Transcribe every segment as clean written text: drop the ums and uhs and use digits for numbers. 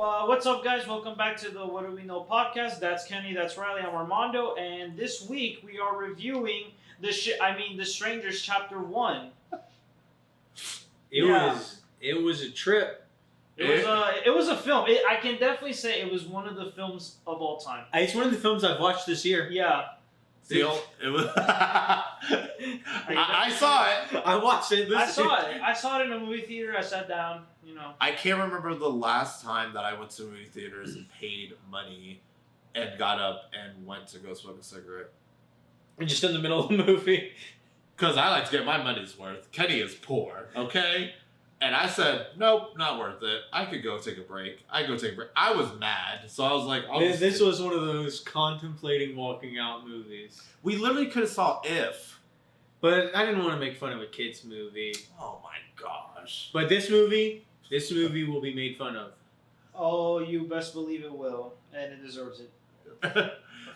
What's up, guys? Welcome back to the What Do We Know podcast. That's Kenny, that's Riley, I'm Armando, and this week we are reviewing The Strangers Chapter 1. It was a trip. It was a film. I can definitely say it was one of the films of all time. It's one of the films I've watched this year. Yeah. It was. I saw it. I watched it. I saw it in a movie theater. I sat down. I can't remember the last time that I went to movie theaters and paid money and got up and went to go smoke a cigarette. And just in the middle of the movie. Because I like to get my money's worth. Kenny is poor, okay? And I said, nope, not worth it. I could go take a break. I was mad, so I was like, this was one of those contemplating walking out movies. We literally could have saw If. But I didn't want to make fun of a kid's movie. Oh my gosh. But this movie will be made fun of. Oh, you best believe it will. And it deserves it.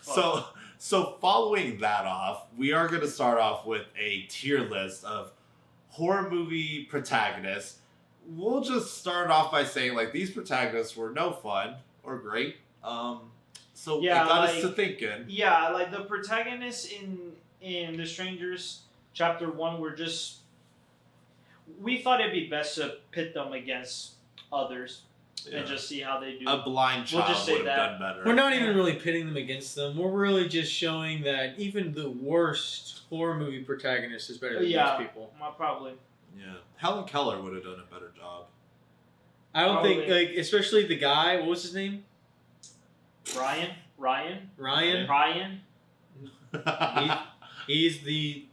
So following that off, we are going to start off with a tier list of horror movie protagonists. We'll just start off by saying, like, these protagonists were no fun or great. So it got us to thinking. Yeah, like the protagonists in The Strangers Chapter 1 were just... We thought it'd be best to pit them against others and just see how they do. A blind child would have done better. We're not even really pitting them against them. We're really just showing that even the worst horror movie protagonist is better than these people. Probably. Yeah. Helen Keller would have done a better job. I don't think, like, especially the guy, what was his name? Ryan? He's the...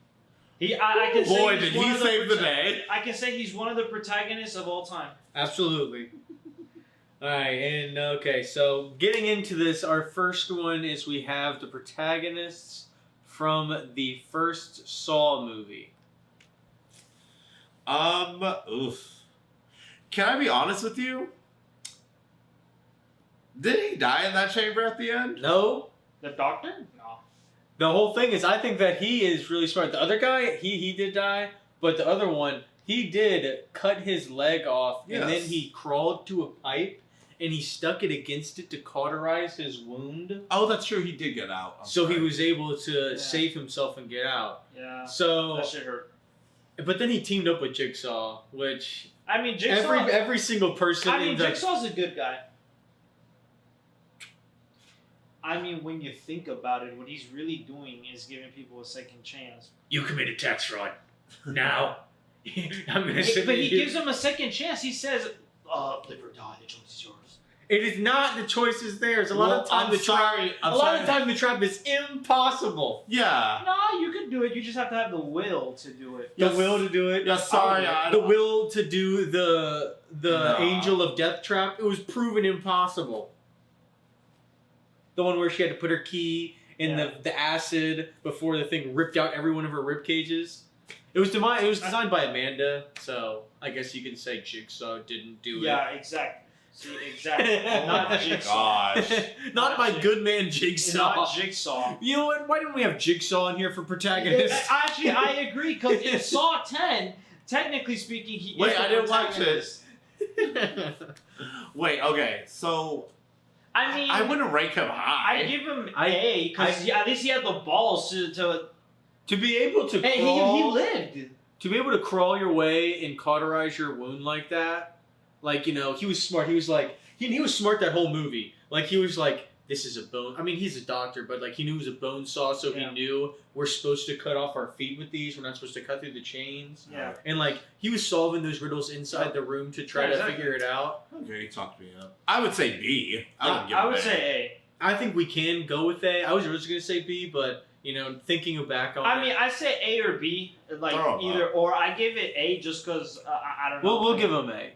I can say boy, did he save the day. I can say he's one of the protagonists of all time. Absolutely. Alright, and okay, so getting into this, our first one is we have the protagonists from the first Saw movie. Oof. Can I be honest with you? Did he die in that chamber at the end? No. The doctor? No. The whole thing is, I think that he is really smart. The other guy, he did die, but the other one, he did cut his leg off, and then he crawled to a pipe, and he stuck it against it to cauterize his wound. Oh, that's true. He did get out. He was able to save himself and get out. Yeah. So that shit hurt. But then he teamed up with Jigsaw, which... I mean, Jigsaw... Every single person... Jigsaw's a good guy. I mean, when you think about it, what he's really doing is giving people a second chance. You committed tax fraud. Now, I'm going to say... But he gives them a second chance. He says, live or die, the choice is yours. It is not. The choice is theirs. A lot of time the trap is impossible. Yeah. No, you can do it. You just have to have the will to do it. The will to do it. Yeah, sorry. The will to do the Angel of Death trap. It was proven impossible. The one where she had to put her key in the acid before the thing ripped out every one of her rib cages. It was designed by Amanda, so I guess you can say Jigsaw didn't do it. Yeah, exactly. See, exactly. Not Jigsaw. Gosh. Not my good man Jigsaw. Not Jigsaw. You know what? Why didn't we have Jigsaw in here for protagonists? Actually, I agree, because in Saw 10, technically speaking, he is I didn't watch it. Wait, okay, so... I mean... I wouldn't rank him high. I give him A, because at least he had the balls to be able to Hey, crawl... he lived. To be able to crawl your way and cauterize your wound like that... Like, you know, he was smart. He was like, he was smart that whole movie. Like, he was like, this is a bone. I mean, he's a doctor, but like, he knew it was a bone saw, so he knew we're supposed to cut off our feet with these. We're not supposed to cut through the chains. Yeah. And like, he was solving those riddles inside the room to try to figure it out. Okay, you talked me up. I would say B. I would say A. I think we can go with A. I was originally going to say B, but, you know, thinking back on it. I say A or B. Like, either or. I give it A just because, I don't know. We'll give him A.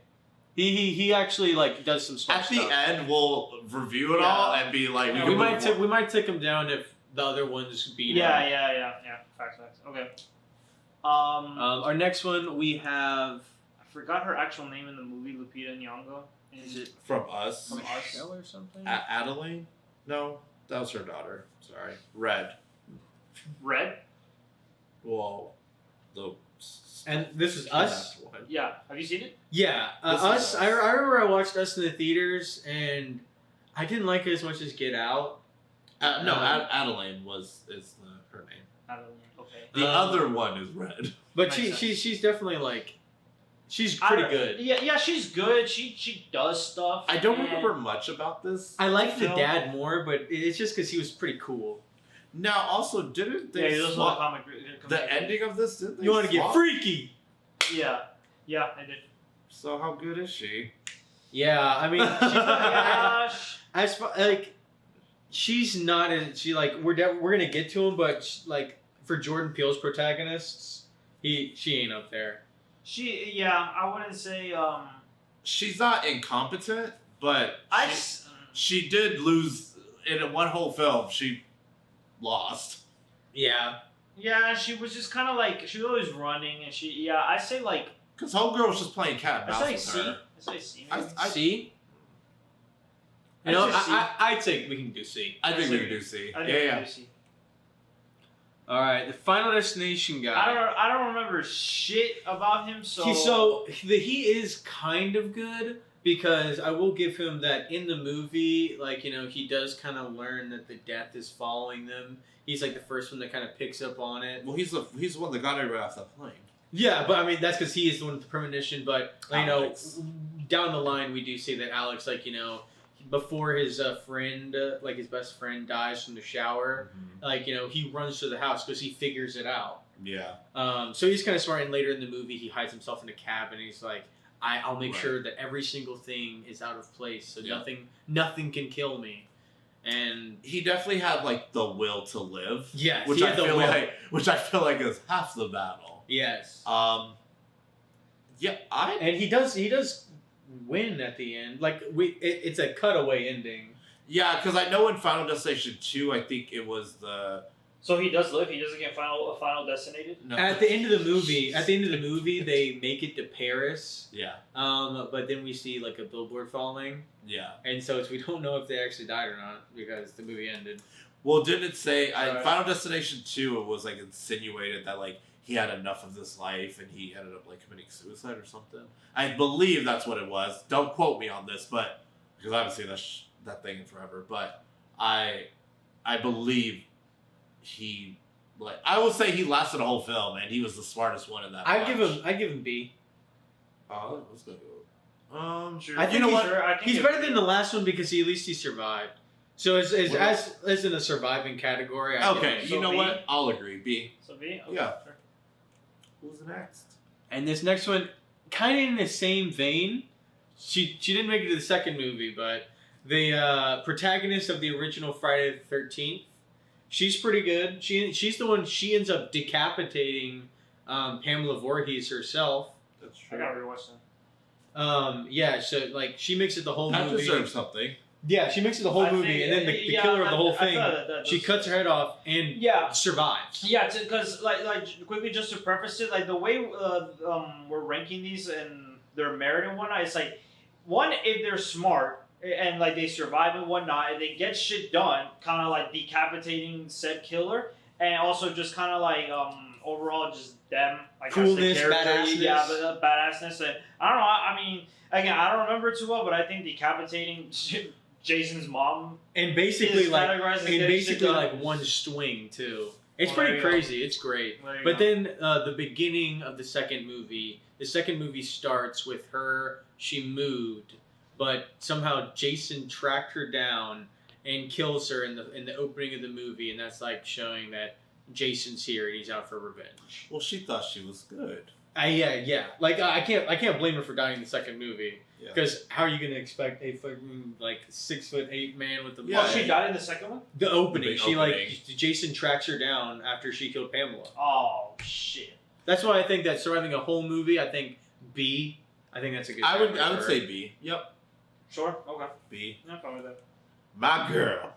He actually like does some stuff. At the end, we'll review it all and be like, we might take him down if the other ones beat him. Yeah. Facts. Okay. Our next one we have. I forgot her actual name in the movie, Lupita Nyong'o. Is it from Us? From Us or something? Adeline? No, that was her daughter. Sorry, Red. Red? Well, the And this is Us. One. Yeah, have you seen it? Yeah, This is Us. Us. I remember I watched Us in the theaters, and I didn't like it as much as Get Out. No, Adeline is her name. I don't know. Okay. The other one is Red. But Makes she's definitely like, she's I pretty don't- good. Yeah, she's good. She does stuff. I don't and- remember much about this. I like the film. dad more, but it's just because he was pretty cool. Now, also, didn't Yeah, they he does swap comic. the ending of this? Didn't they You want to get swap? freaky? Yeah, I did. So how good is she? Yeah, I mean, she's not, Gosh. like, she's not in. She like we're gonna get to him, but for Jordan Peele's protagonists, she ain't up there. I wouldn't say. She's not incompetent, but she did lose in one whole film. She lost. Yeah. Yeah, she was just kind of like she was always running, and I say like. Because homegirl was just playing cat and I mouse say with C. her. I say C. I C. I You know, say C. I'd say we can do C. I think we I can do C. I Yeah. do C. All right, the Final Destination guy. I don't remember shit about him. He is kind of good because I will give him that in the movie, like, you know, he does kind of learn that the death is following them. He's like the first one that kind of picks up on it. Well, he's the one that got everybody off that plane. Yeah, but I mean that's because he is the one with the premonition. But you know, Alex. down the line we do see that Alex, like, you know, before his friend, like his best friend, dies from the shower, like, you know, he runs to the house because he figures it out. Yeah. So he's kind of smart. And later in the movie, he hides himself in a cabin. And he's like, I'll make Right. sure that every single thing is out of place, so Yeah. nothing can kill me. And He definitely had like the will to live. yes, Which he I had the feel will. like is half the battle. Yes. Yeah, And he does win at the end. Like it's a cutaway ending. Yeah, because I know in Final Destination 2, I think it was the So he does live. He doesn't get final destinated. no. At the end of the movie, they make it to Paris. Yeah, But then we see like a billboard falling, yeah. and so we don't know if they actually died or not because the movie ended. Well, didn't it say Right. Final Destination 2? It was like insinuated that like he had enough of this life and he ended up like committing suicide or something. I believe that's what it was. Don't quote me on this, but because I haven't seen that thing in forever. But I believe he I will say he lasted a whole film and he was the smartest one in that. I bunch. give him B. Oh, let's go. Sure. I think you know he's- what? Sure, I think He's it- better than the last one because at least he survived. So as What? in a surviving category. I give Okay, him you B. know B? what? I'll agree. B. So B. Okay, Yeah. Sure. Who's next? And this next one, kind of in the same vein. She didn't make it to the second movie, but the protagonist of the original Friday the 13th, she's pretty good. She's the one. She ends up decapitating Pamela Voorhees herself. That's I gotta rewatch that. Yeah. So like she makes it the whole That movie. deserves something. Yeah, she makes it the whole I movie, think- and then the yeah, killer of the whole I thing, thought that she was- cuts her head off and Yeah. survives. Yeah, because like quickly just to preface it, like the way we're ranking these and their merit and whatnot, it's like one, if they're smart and like they survive and whatnot, and they get shit done, kind of like decapitating said killer, and also just kind of like overall just them like Coolness, as the character, badassness. yeah, but badassness, and I don't know. I mean, again, I don't remember too well, but I think decapitating Jason's mom And basically is like categorized as and getting basically shit done. like one swing too. It's Well, pretty there you go. crazy. It's great. There you But go. then the beginning of the second movie starts with her. She moved, but somehow Jason tracked her down and kills her in the opening of the movie, and that's like showing that Jason's here and he's out for revenge. Well, she thought she was good. Yeah. Like I can't blame her for dying in the second movie. Yeah. Because how are you going to expect a fucking like 6'8" man with the Yeah. Oh, she died in the second one. the opening? The big She opening. like Jason tracks her down after she killed Pamela. Oh shit. That's why I think that surviving a whole movie. I think B. I think that's a good. I would category for her. say B. Yep, Sure. Okay. B. I'm fine with that. My girl.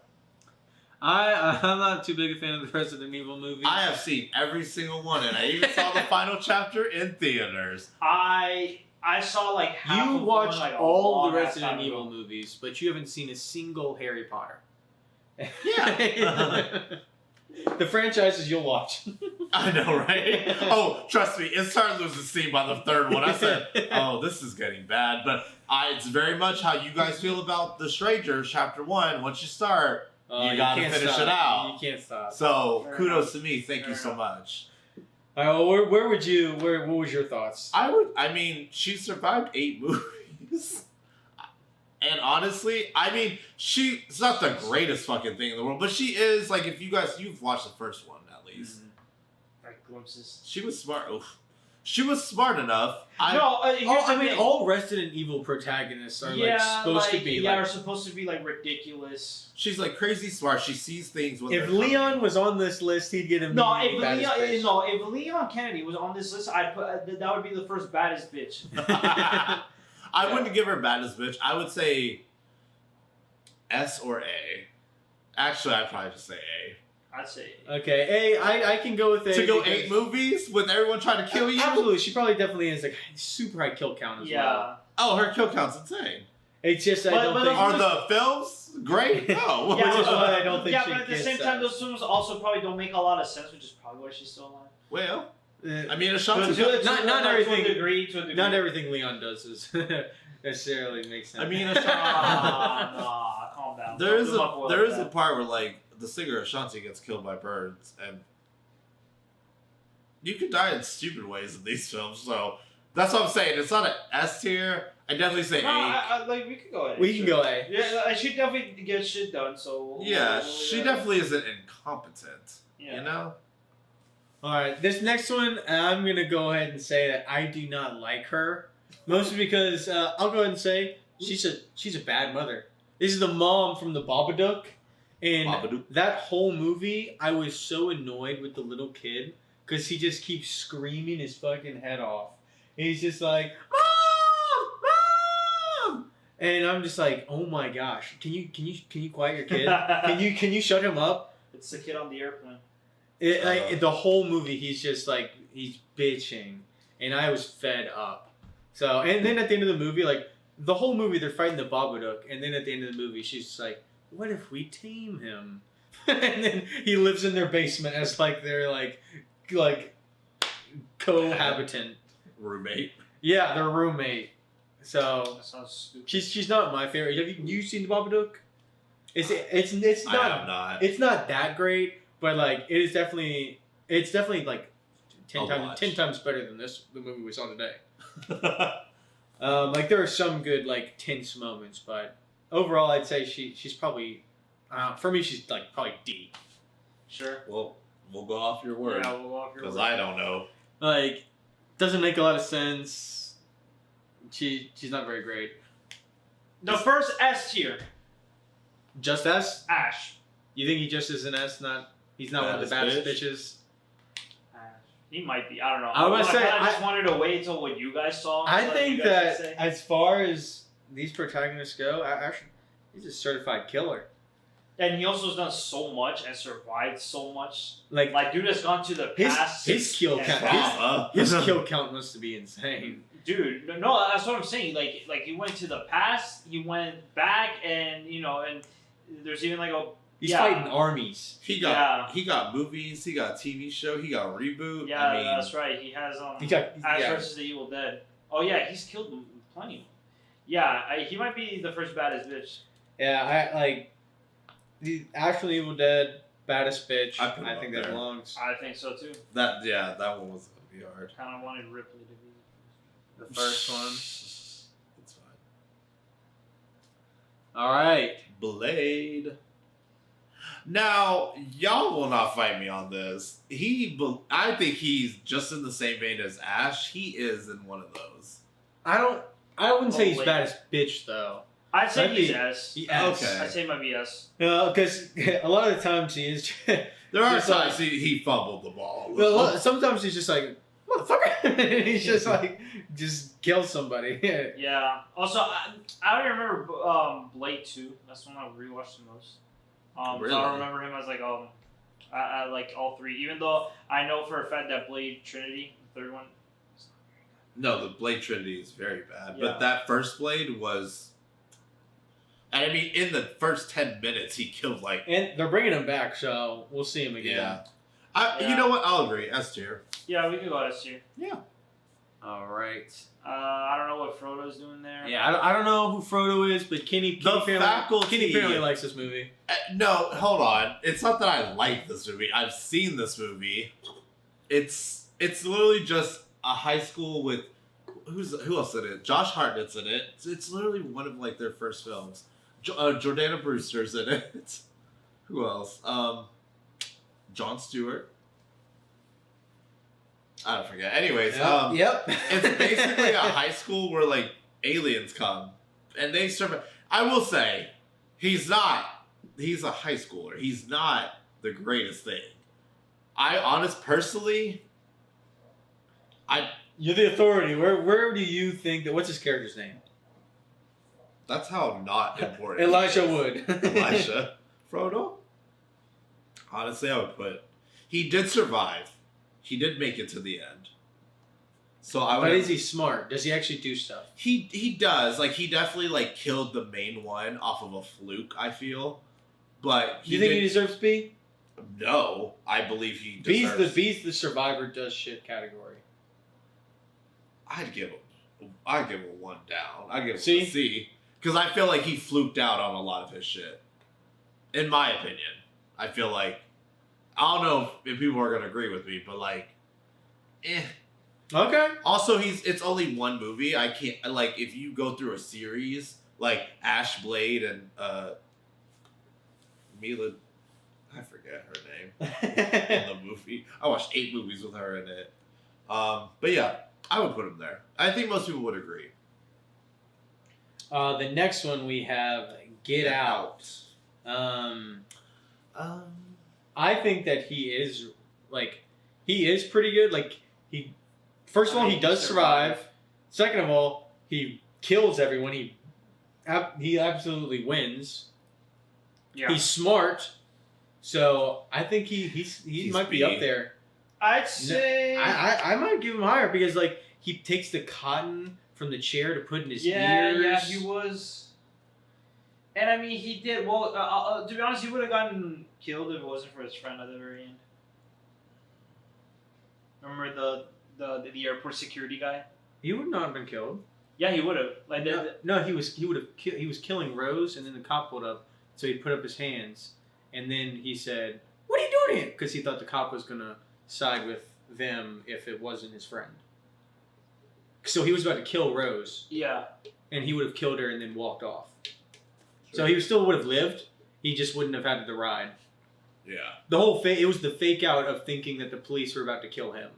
I'm not too big a fan of the Resident Evil movies. I have seen every single one, and I even saw the final chapter in theaters. I saw like half You of watched one, like, a all the long-ass Resident time Evil ago. movies, but you haven't seen a single Harry Potter. Yeah. The franchises you'll watch. I know, right? Oh, trust me, it started losing steam by the third one. I said, oh, this is getting bad. But it's very much how you guys feel about The Strangers, Chapter 1. Once you start, you gotta can't finish stop. it out. You can't stop. So, Fair kudos enough. to me. Thank you Fair so enough. much. All right, well, what was your thoughts? I mean, she survived 8 movies. And honestly, I mean, it's not the greatest fucking thing in the world, but she is, like, if you've watched the first one, at least. Like glimpses. She was smart. Oof. She was smart enough. All Resident Evil protagonists are supposed to be are supposed to be like ridiculous. She's like crazy smart. She sees things when If they're Leon coming. was on this list, he'd get If Leon Kennedy was on this list, I'd put that would be the first baddest bitch. I wouldn't give her baddest bitch. I would say S or A. Actually, I'd probably just say A. I'd say Okay, I can go with A. To go because- 8 movies with everyone trying to kill you? Absolutely, she probably definitely has like super high kill count as well. Oh, her kill count's insane. It's just I But- don't but think. Are the films great? No. Yeah, Which is why I don't think yeah, she but at the gets same that. time, those films also probably don't make a lot of sense, which is probably why she's still alive. Well, Uh, I mean, To Ashanti. everything- To a degree. not everything Leon does is necessarily makes sense. I mean, Nah, calm down. there is Don't do my boy there like is a that. part where like the singer Ashanti gets killed by birds, and you could die in stupid ways in these films. So that's what I'm saying. It's not an S tier. I definitely say No, A. like we could go ahead. we can go A. Yeah, she definitely gets shit done. So Yeah, she definitely isn't incompetent. Yeah. You know. All right, this next one, I'm gonna go ahead and say that I do not like her, mostly because I'll go ahead and say she's a bad mother. This is the mom from the Babadook, and Babadook. that whole movie, I was so annoyed with the little kid because he just keeps screaming his fucking head off. And he's just like, Mom! And I'm just like, oh my gosh, can you quiet your kid? Can you shut him up? It's the kid on the airplane. The whole movie, he's just like he's bitching, and I was fed up. So, and then at the end of the movie, like the whole movie, they're fighting the Babadook, and then at the end of the movie, she's just like, "What if we tame him?" And then he lives in their basement as like their like cohabitant. Roommate. Yeah, their roommate. So That sounds stupid. she's not my favorite. Have you seen the Babadook? It's I not have not. it's not that great, but like it's definitely like 10 I'll times watch. 10 times better than the movie we saw today. Like there are some good like tense moments, but overall I'd say she's probably for me she's like probably D. Sure. Well, we'll go off your word Yeah, we'll walk your because word. I don't know. Like doesn't make a lot of sense. She's not very great. The first S tier, Just S? Ash. You think he just is an S? He's not one of the Baddest baddest bitches. Ash. He might be. I don't know. I was gonna say, I just wanted to wait until what you guys saw. I what think you guys that say. as far as these protagonists go, actually, he's a certified killer. And he also has done so much and survived so much. Like Dude has gone to the his past. his kill and count, back. his kill count must be insane. Dude, no, that's what I'm saying. Like he went to the past, he went back, and and there's even like a He's fighting armies. He got movies. He got TV show. He got reboot. yeah, I mean, that's right. He has Ash versus the Evil Dead. Oh yeah, he's killed plenty. Yeah, he might be the first baddest bitch. Yeah, I like the actual Evil Dead baddest bitch. I put him I think up that there. belongs. I think so too. that one was gonna be hard. Kind of wanted Ripley to be The first one. It's fine. All right. Blade. Now, y'all will not fight me on this. I think he's just in the same vein as Ash. He is in one of those. I wouldn't say he's wait. baddest bitch though. I'd say Might he's be- S. Okay. I'd say he might be S. Because a lot of the times he is. There are Just times he fumbled the ball. Well, sometimes he's just like, motherfucker. He's just like, just kill somebody. Yeah. Also, I don't remember Blade 2. That's the one I rewatched the most. So Really? I don't remember him as like I like all three. Even though I know for a fact that Blade Trinity, the third one. No, the Blade Trinity is very bad. Yeah. But that first Blade was... And I mean, in the first 10 minutes, he killed like... And they're bringing him back, so we'll see him again. Yeah. You know what? I'll agree. S tier. Yeah, we could go S tier. Yeah. All right. I don't know what Frodo's doing there. Yeah, I don't know who Frodo is, but Kenny apparently likes this movie. No, hold on. It's not that I like this movie. I've seen this movie. It's literally just a high school with who else in it? Josh Hartnett's in it. It's literally one of like their first films. Jordana Brewster's in it. Who else? Jon Stewart. I don't forget. Anyways, yep. It's basically a high school where like aliens come and they survive. I will say, he's a high schooler. He's not the greatest thing. You're the authority. Where do you think that? What's his character's name? That's how not important. Elijah Wood. Elijah. Frodo? Honestly, I would put... He did survive. He did make it to the end. So I would... But is he smart? Does he actually do stuff? He does. Like, he definitely, like, killed the main one off of a fluke, I feel. But Do you think he deserves B? No. I believe he deserves... B's the survivor does shit category. I'd give him a 1 down. I'd give him C? a C. Because I feel like he fluked out on a lot of his shit. In my opinion. I feel like... I don't know if people are going to agree with me, but like... Okay. Also, it's only one movie. I can't... Like, if you go through a series, like Ash Blade and Mila... I forget her name. In the movie. I watched 8 movies with her in it. But yeah, I would put him there. I think most people would agree. The next one we have Get Out. I think that he is pretty good. Like first of all, he does survive. Second of all, he kills everyone. He absolutely wins. Yeah. He's smart. So I think he might be up there. I'd say I might give him higher because like he takes the cotton from the chair to put in his ears. Yeah, he was. And I mean, he did well. To be honest, he would have gotten killed if it wasn't for his friend at the very end. Remember the airport security guy? He would not have been killed. Yeah, he would have. Like no, he was killing Rose, and then the cop pulled up, so he put up his hands, and then he said, "What are you doing here?" Because he thought the cop was gonna side with them if it wasn't his friend. So he was about to kill Rose. Yeah. And he would have killed her and then walked off. Sure. So he still would have lived. He just wouldn't have had the ride. Yeah. The whole it was the fake out of thinking that the police were about to kill him.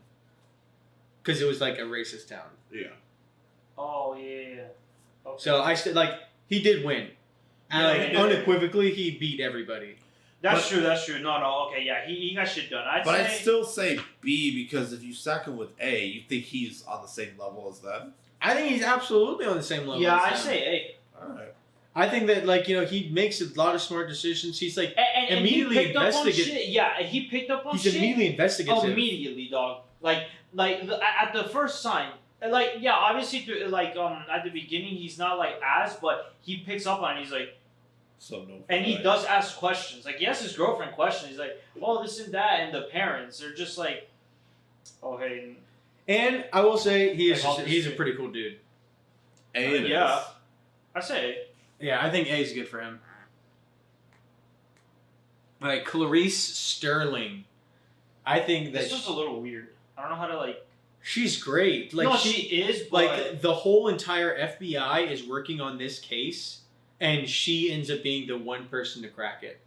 Because it was like a racist town. Yeah. Oh, yeah. Okay. So I said, like, he did win. And unequivocally, he beat everybody. That's true. No, okay, yeah, he got shit done. I'd still say B because if you stack him with A, you think he's on the same level as them? I think he's absolutely on the same level. Yeah, as I them. say A. All right. I think that, like, he makes a lot of smart decisions. He's like and immediately he investigative. Yeah, he picked up on shit. He's immediately investigative. Immediately, dog. Like at the first sign. Like, yeah, obviously, like at the beginning, he's not like but he picks up on it. He's like. So no. And he does ask questions. Like, he asks his girlfriend questions. He's like, "Oh, this and that," and the parents are just like, "Oh, hey." And I will say he's a pretty cool dude. A. Yeah, I say. Yeah, I think A is good for him. Like Clarice Sterling, I think that this was a little weird. I don't know how to like. She's great. Like no, she is. But like the whole entire FBI is working on this case. And she ends up being the one person to crack it.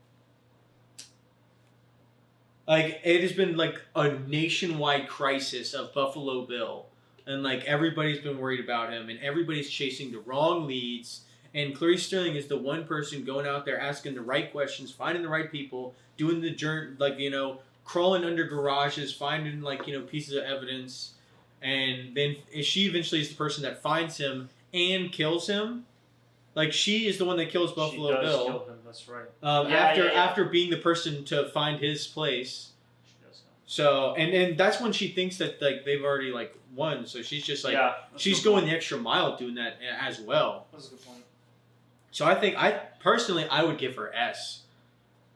Like, it has been like a nationwide crisis of Buffalo Bill. And like, everybody's been worried about him. And everybody's chasing the wrong leads. And Clarice Sterling is the one person going out there asking the right questions, finding the right people, doing the journey, like, crawling under garages, finding, like, pieces of evidence. And then she eventually is the person that finds him and kills him. Like, she is the one that kills Buffalo Bill. Kill him, that's right. After being the person to find his place. She does know. So, and that's when she thinks that, like, they've already, like, won. So she's just, like, she's going the extra mile doing that as well. That's a good point. So I think, I would give her S.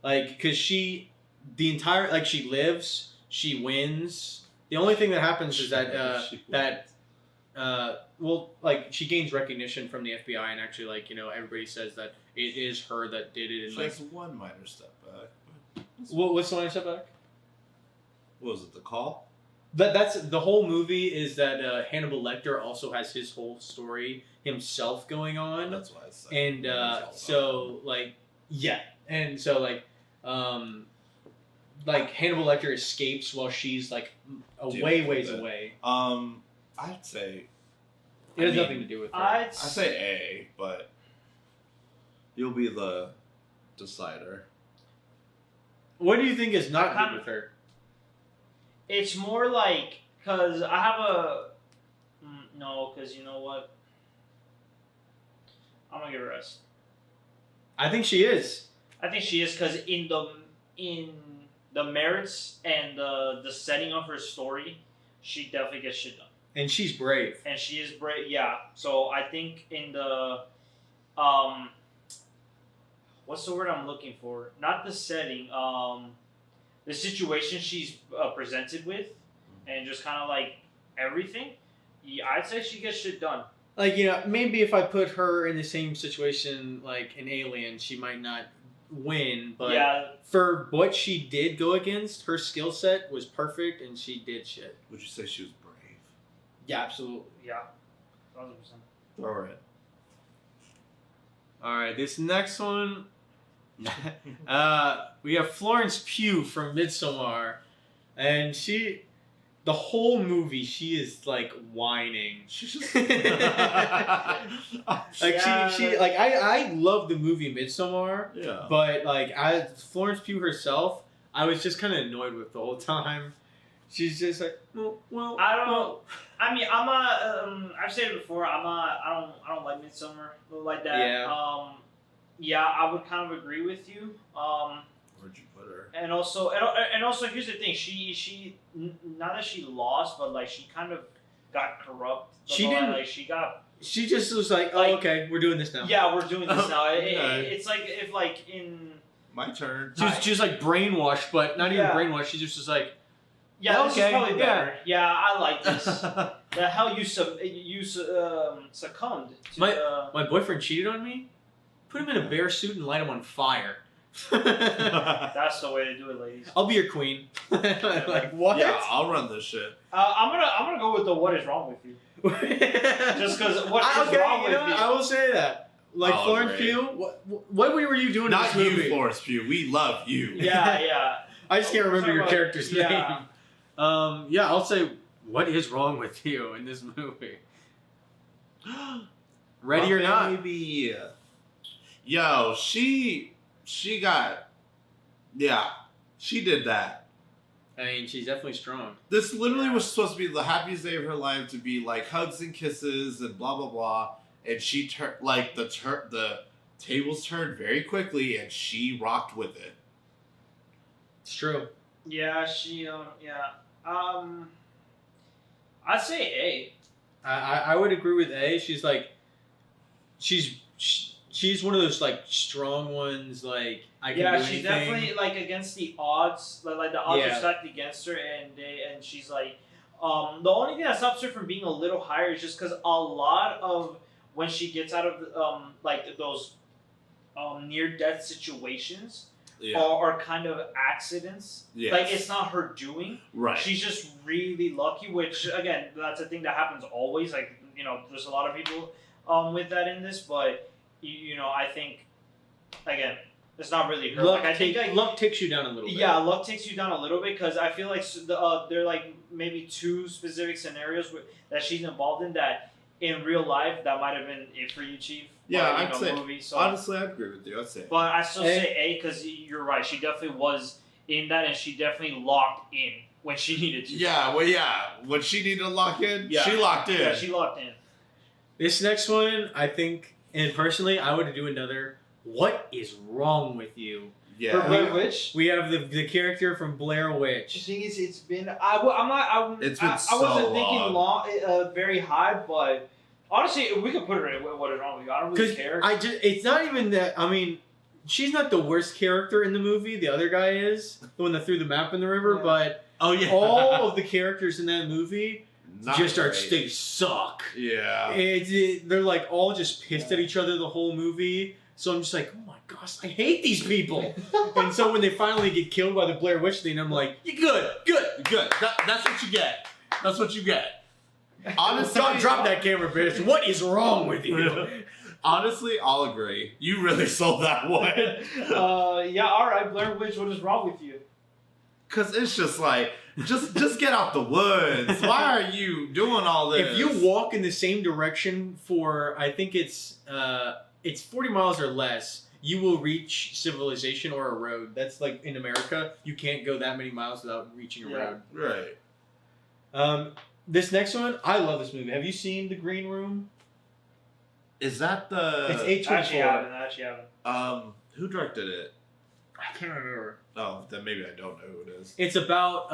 Like, because she lives, she wins. The only thing that happens is that she gains recognition from the FBI, and actually, everybody says that it is her that did it. And she has one minor step back. What's the minor step back? What was it? The Call? That's the whole movie. Is that Hannibal Lecter also has his whole story himself going on? That's why I said. And Hannibal Lecter escapes while she's ways away. I'd say it has nothing to do with her. I'd say A, but you'll be the decider. What do you think is not good with her? It's more because I have a no, because you know what, I'm gonna give her a rest. I think she is. I think she is because in the merits and the setting of her story, she definitely gets shit done. And she's brave. And she is brave, yeah. So I think in the what's the word I'm looking for? Not the setting. The situation she's presented with, and just kind of everything. Yeah, I'd say she gets shit done. Maybe if I put her in the same situation like an Alien, she might not win, but for what she did go against, her skill set was perfect, and she did shit. Would you say she was brave? Yeah, absolutely. Yeah, 100%. All right. All right, this next one, we have Florence Pugh from Midsommar, and the whole movie, she is whining. She's just I love the movie Midsommar. Yeah. But Florence Pugh herself, I was just kind of annoyed with the whole time. She's just well. I don't know. I mean, I'm not. I've said it before. I don't like Midsommar like that. Yeah. Yeah, I would kind of agree with you. Where'd you put her? And also, here's the thing. She not that she lost, but she kind of got corrupt. She didn't. She just was oh, okay, we're doing this now. Yeah, we're doing this now. Okay. It's if in my turn. She's brainwashed, but not even brainwashed. She's just yeah, this okay, is probably better. Yeah, I like this. The hell you succumbed to my boyfriend cheated on me. Put him in a bear suit and light him on fire. That's the way to do it, ladies. I'll be your queen. What? Yeah, I'll run this shit. I'm gonna go with the what is wrong with you. Just because what is wrong with you? I will say that. Florence Pugh, what were you doing Not in this movie? you, Florence Pugh. We love you. Yeah. I just can't remember your character's name. Yeah. I'll say, what is wrong with you in this movie? Ready or not? Maybe. Yo, she got. Yeah, she did that. I mean, she's definitely strong. This literally was supposed to be the happiest day of her life, to be hugs and kisses and blah blah blah, and she turned the tables turned very quickly, and she rocked with it. It's true. Yeah, I'd say A. I would agree with A. She's one of those strong ones. I can do anything. She's definitely against the odds. The odds are stacked against her, and she's the only thing that stops her from being a little higher is just because a lot of when she gets out of those near death situations. Yeah. Are kind of accidents. Yes. It's not her doing. Right. She's just really lucky, which again, that's a thing that happens always. There's a lot of people with that in this, but I think again, it's not really her. Luck takes you down a little bit. Yeah, luck takes you down a little bit because I feel there are maybe two specific scenarios that she's involved in that in real life that might have been it for you, Chief. Yeah, I'd say. Movie, so. Honestly, I'd agree with you. I'd say. But I still say A because you're right. She definitely was in that, and she definitely locked in when she needed to. Yeah, when she needed to lock in, she locked in. Yeah, she locked in. This next one, I think, and personally, I would do another. What is wrong with you? Yeah. For Blair Witch, we have the character from Blair Witch. The thing is, it's been I wasn't thinking long, very high, but. Honestly, we could put her in what is wrong with you. I don't really care. It's not even that. I mean, she's not the worst character in the movie. The other guy is the one that threw the map in the river. Yeah. But Oh yeah. All of the characters in that movie Not they suck. Yeah. They're like all just pissed at each other the whole movie. So I'm just like, oh my gosh, I hate these people. And so when they finally get killed by the Blair Witch thing, I'm like, you good. That's what you get. That's what you get. Honestly, Don't drop that camera, bitch. What is wrong with you? Honestly, I'll agree. You really sold that one. Yeah, alright, Blair Witch, what is wrong with you? Cause it's just like, just get out the woods. Why are you doing all this? If you walk in the same direction for, I think it's 40 miles or less, you will reach civilization or a road. That's like in America, you can't go that many miles without reaching a road. Right. This next one, I love this movie. Have you seen The Green Room? Is that the? It's A24. Actually haven't. Who directed it? I can't remember. Oh, then maybe I don't know who it is. It's about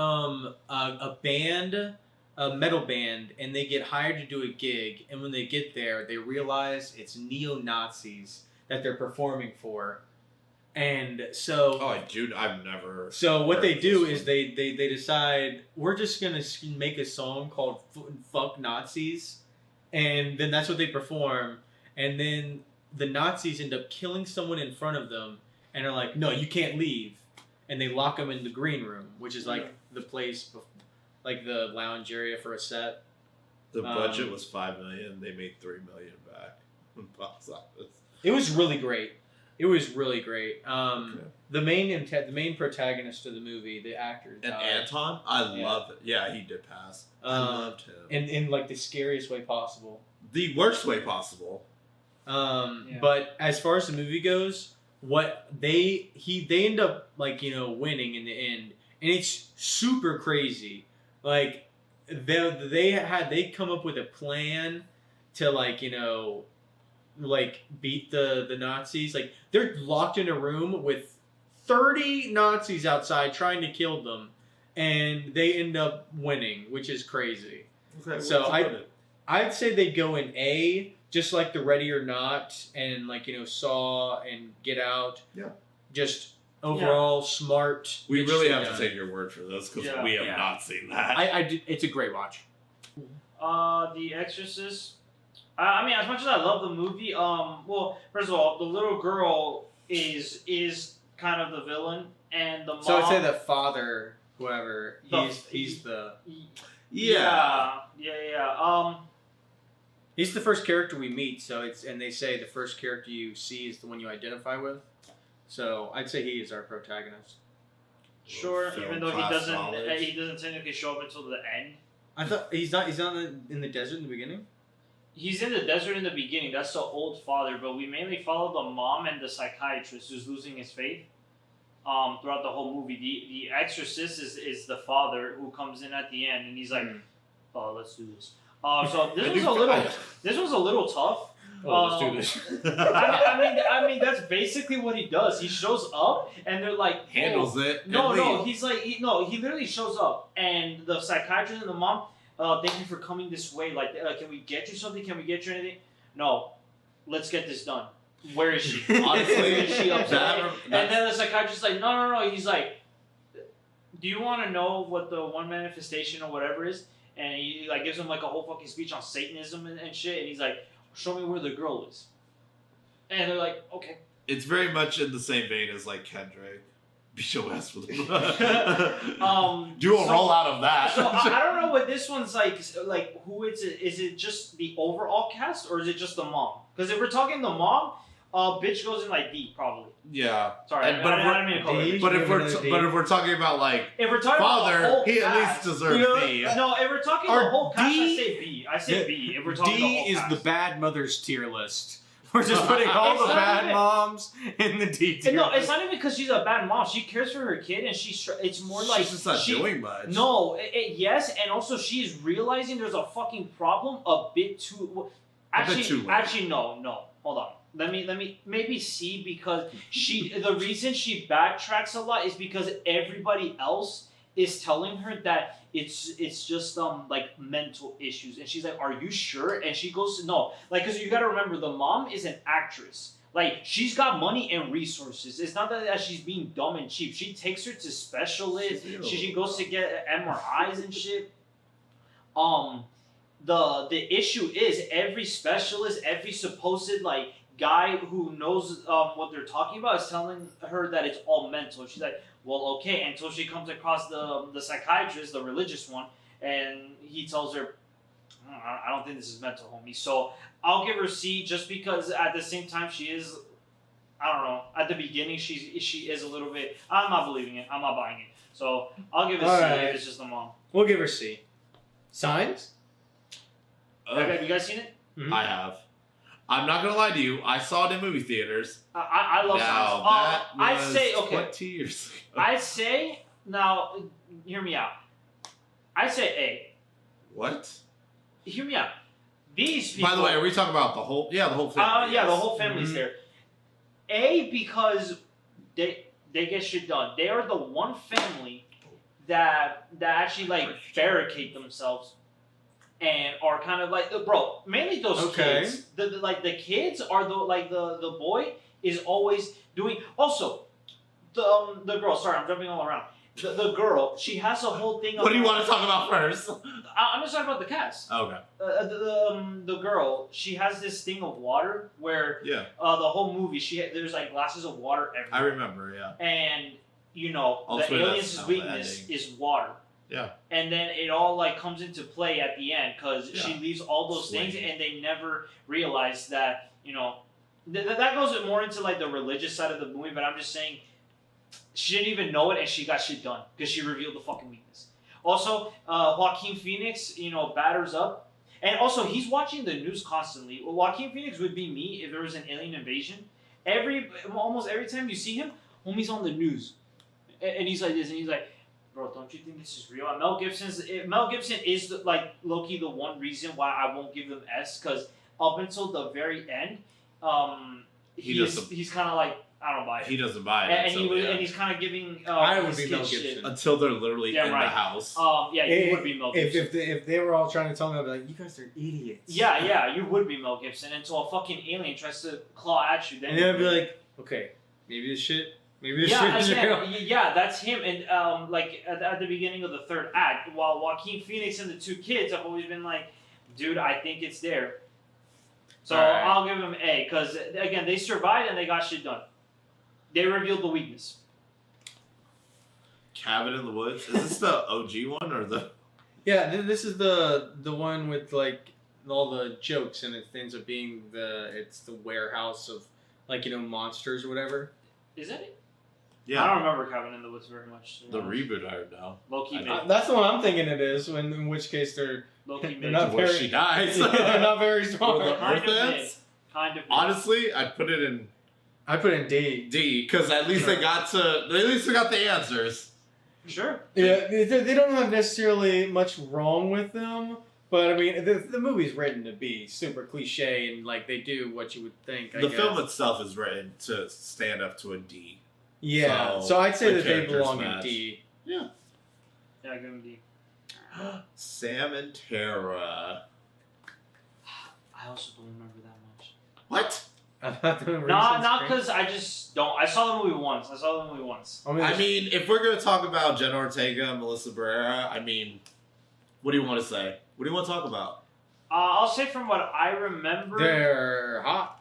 a band, a metal band, and they get hired to do a gig. And when they get there, they realize it's neo-Nazis that they're performing for. And so, I've never. So what they heard do this is they decide we're just gonna make a song called "Fuck Nazis," and then that's what they perform. And then the Nazis end up killing someone in front of them, and are like, "No, you can't leave," and they lock them in the green room, which is like the place, like the lounge area for a set. The budget was $5 million. They made $3 million back in box office. It was really great. It was really great. Okay. The main protagonist of the movie, the actor, And Anton, I love it. Yeah, he did pass. I loved him. In like the scariest way possible. The worst way possible. But as far as the movie goes, what they end up like winning in the end, and it's super crazy. Like they come up with a plan to beat the Nazis. Like they're locked in a room with 30 Nazis outside trying to kill them, and they end up winning, which is crazy. Okay, So I'd say they go in A, just like the Ready or Not, and Saw and Get Out. Yeah. Just overall smart. We really have done. to take your word for this because Yeah. we have not seen that. It's a great watch. The Exorcist. I mean, as much as I love the movie, well, first of all, the little girl is kind of the villain, and the mom. So I'd say the father, whoever, he's the Yeah. he's the first character we meet. So and they say the first character you see is the one you identify with. So I'd say he is our protagonist. Sure, Film even though he class doesn't knowledge. technically show up until the end. I thought he's not in the desert in the beginning. He's in the desert in the beginning. That's the old father, but we mainly follow the mom and the psychiatrist who's losing his faith throughout the whole movie. The Exorcist is the father who comes in at the end, and he's like, "Oh, let's do this." So this was a little tough. Let's do this. I mean, that's basically what he does. He shows up, and they're like, Handles it. No, he's like, he literally shows up, and the psychiatrist and the mom, thank you for coming this way. Like, can we get you something? Can we get you anything? No, let's get this done. Where is she? Honestly, where is she upset? And then the psychiatrist's like, no. He's like, do you want to know what the one manifestation or whatever is? And he like gives him like a whole fucking speech on Satanism and shit. And he's like, show me where the girl is. And they're like, okay. It's very much in the same vein as like Kendrick. BOS with him. Do a rollout of that. So I don't know what this one's like who is it? Is it just the overall cast or is it just the mom? Because if we're talking the mom, bitch goes in like D probably. Yeah. Sorry, but if we're talking about like if we're talking father, about the whole he cast, at least deserves B. No, if we're talking the whole cast, I say B. I say B. If we're talking the whole D is cast. the bad mothers tier list. We're just putting all the bad moms in the D tier. No, it's not even because she's a bad mom. She cares for her kid, and it's more like she's just not doing much. No, yes, and also she's realizing there's a fucking problem a bit too. Actually, no. Hold on. Let me maybe C because the reason she backtracks a lot is because everybody else is telling her that it's just like mental issues, and she's like, "Are you sure?" And she goes, "No," like because you got to remember the mom is an actress. Like, she's got money and resources. It's not that she's being dumb and cheap. She takes her to specialists. She goes to get MRIs and shit. The issue is every specialist, every supposed like guy who knows what they're talking about is telling her that it's all mental. She's like, well, okay, until she comes across the psychiatrist, the religious one, and he tells her, I don't think this is mental, homie. So I'll give her C just because at the same time she is, I don't know, at the beginning she is a little bit, I'm not believing it, I'm not buying it. So I'll give it C if it's just the mom. We'll give her C. Signs? Have you guys seen it? Mm-hmm. I have. I'm not gonna lie to you. I saw it in movie theaters. I love now, Signs. that was I'd say, okay. 20 years ago. I'd say, now, hear me out. I'd say A. What? Hear me out. These people. By the way, are we talking about the whole? Yeah, the whole family. Yeah, yes. the whole family's Mhm. there. A, because they get shit done. They are the one family that actually like barricade themselves and are kind of like bro. Mainly those kids. The kids are the boy is always doing. Also, the girl. Sorry, I'm jumping all around. The girl, she has a whole thing. What do you want to talk about first? I'm just talking about the cast. Okay. The girl, she has this thing of water where Yeah. the whole movie there's like glasses of water everywhere. I remember. Yeah. And the aliens' that's weakness ending. is water. Yeah. And then it all like comes into play at the end because she Yeah. leaves all those Swing. things and they never realize that that goes more into like the religious side of the movie. But I'm just saying. She didn't even know it, and she got shit done because she revealed the fucking weakness. Also, Joaquin Phoenix, batters up, and also he's watching the news constantly. Joaquin Phoenix would be me if there was an alien invasion. Almost every time you see him, homie's on the news, and he's like this, and he's like, "Bro, don't you think this is real?" And Mel Gibson is like low-key the one reason why I won't give them S because up until the very end, he's kind of like. I don't buy it. He doesn't buy it. And he's kind of giving. I would be his Mel kids Gibson shit. Until they're literally in the house. You would be Mel Gibson. If they were all trying to tell me, I'd be like, you guys are idiots. Yeah, you would be Mel Gibson until a fucking alien tries to claw at you. Then and then I'd be like, okay, maybe this shit is real. Yeah, that's him. And like at the beginning of the third act, while Joaquin Phoenix and the two kids have always been like, dude, I think it's there. So Right. I'll give them A because again, they survived and they got shit done. They revealed the weakness. Cabin in the Woods. Is this the OG one or the? Yeah, this is the one with like all the jokes, and it ends up being it's the warehouse of like monsters or whatever. Is that it? Yeah. I don't remember Cabin in the Woods very much. The reboot I heard now. Low-key mid. That's the one I'm thinking it is. In which case they're Low-key not Where very- she dies. they're not very strong. Well, Kind of Earth mid. ends? Kind of mid. Honestly, I'd put it in I put in D. D because at least they got the answers. Sure. Yeah, they don't have necessarily much wrong with them, but I mean, the movie's written to be super cliche and like they do what you would think. I The guess. film itself is written to stand up to a D. Yeah, so I'd say the that they characters belong match. in D. Yeah. Yeah, give him D. Sam and Tara. I also don't remember that much. What? Not because I just don't. I saw the movie once. I mean, if we're gonna talk about Jenna Ortega and Melissa Barrera, I mean, what do you want to say? What do you want to talk about? I'll say from what I remember. They're hot.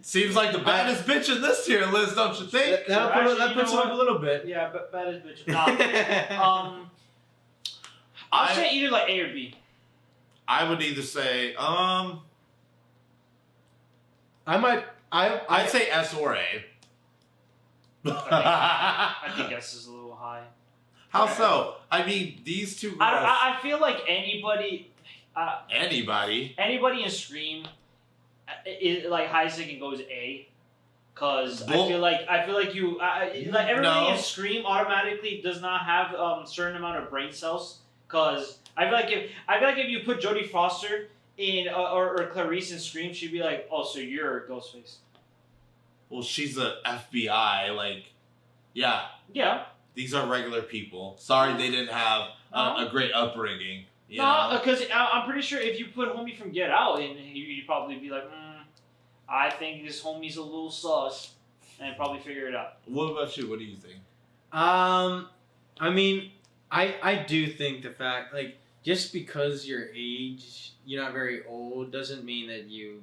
Seems like the baddest bitch in this tier list, don't you think? That puts it up a little bit. Yeah, but bad as bitch. Nah. I'll say either like A or B. I would either say, I'd say S or A. I think S is a little high. How so? I mean, these two girls. I feel like anybody Anybody? in Scream, like high second goes A, cause I feel like you like everybody in Scream automatically does not have certain amount of brain cells. Cause I feel like if you put Jodie Foster in or Clarice in Scream, she'd be like, oh, so you're Ghostface. Well, she's a FBI. Like, yeah. Yeah. These are regular people. Sorry, they didn't have a great upbringing. You know? because I'm pretty sure if you put Homie from Get Out in, you'd probably be like, I think this homie's a little sus, and probably figure it out. What about you? What do you think? I mean, I do think the fact, like, just because your age, you're not very old, doesn't mean that you,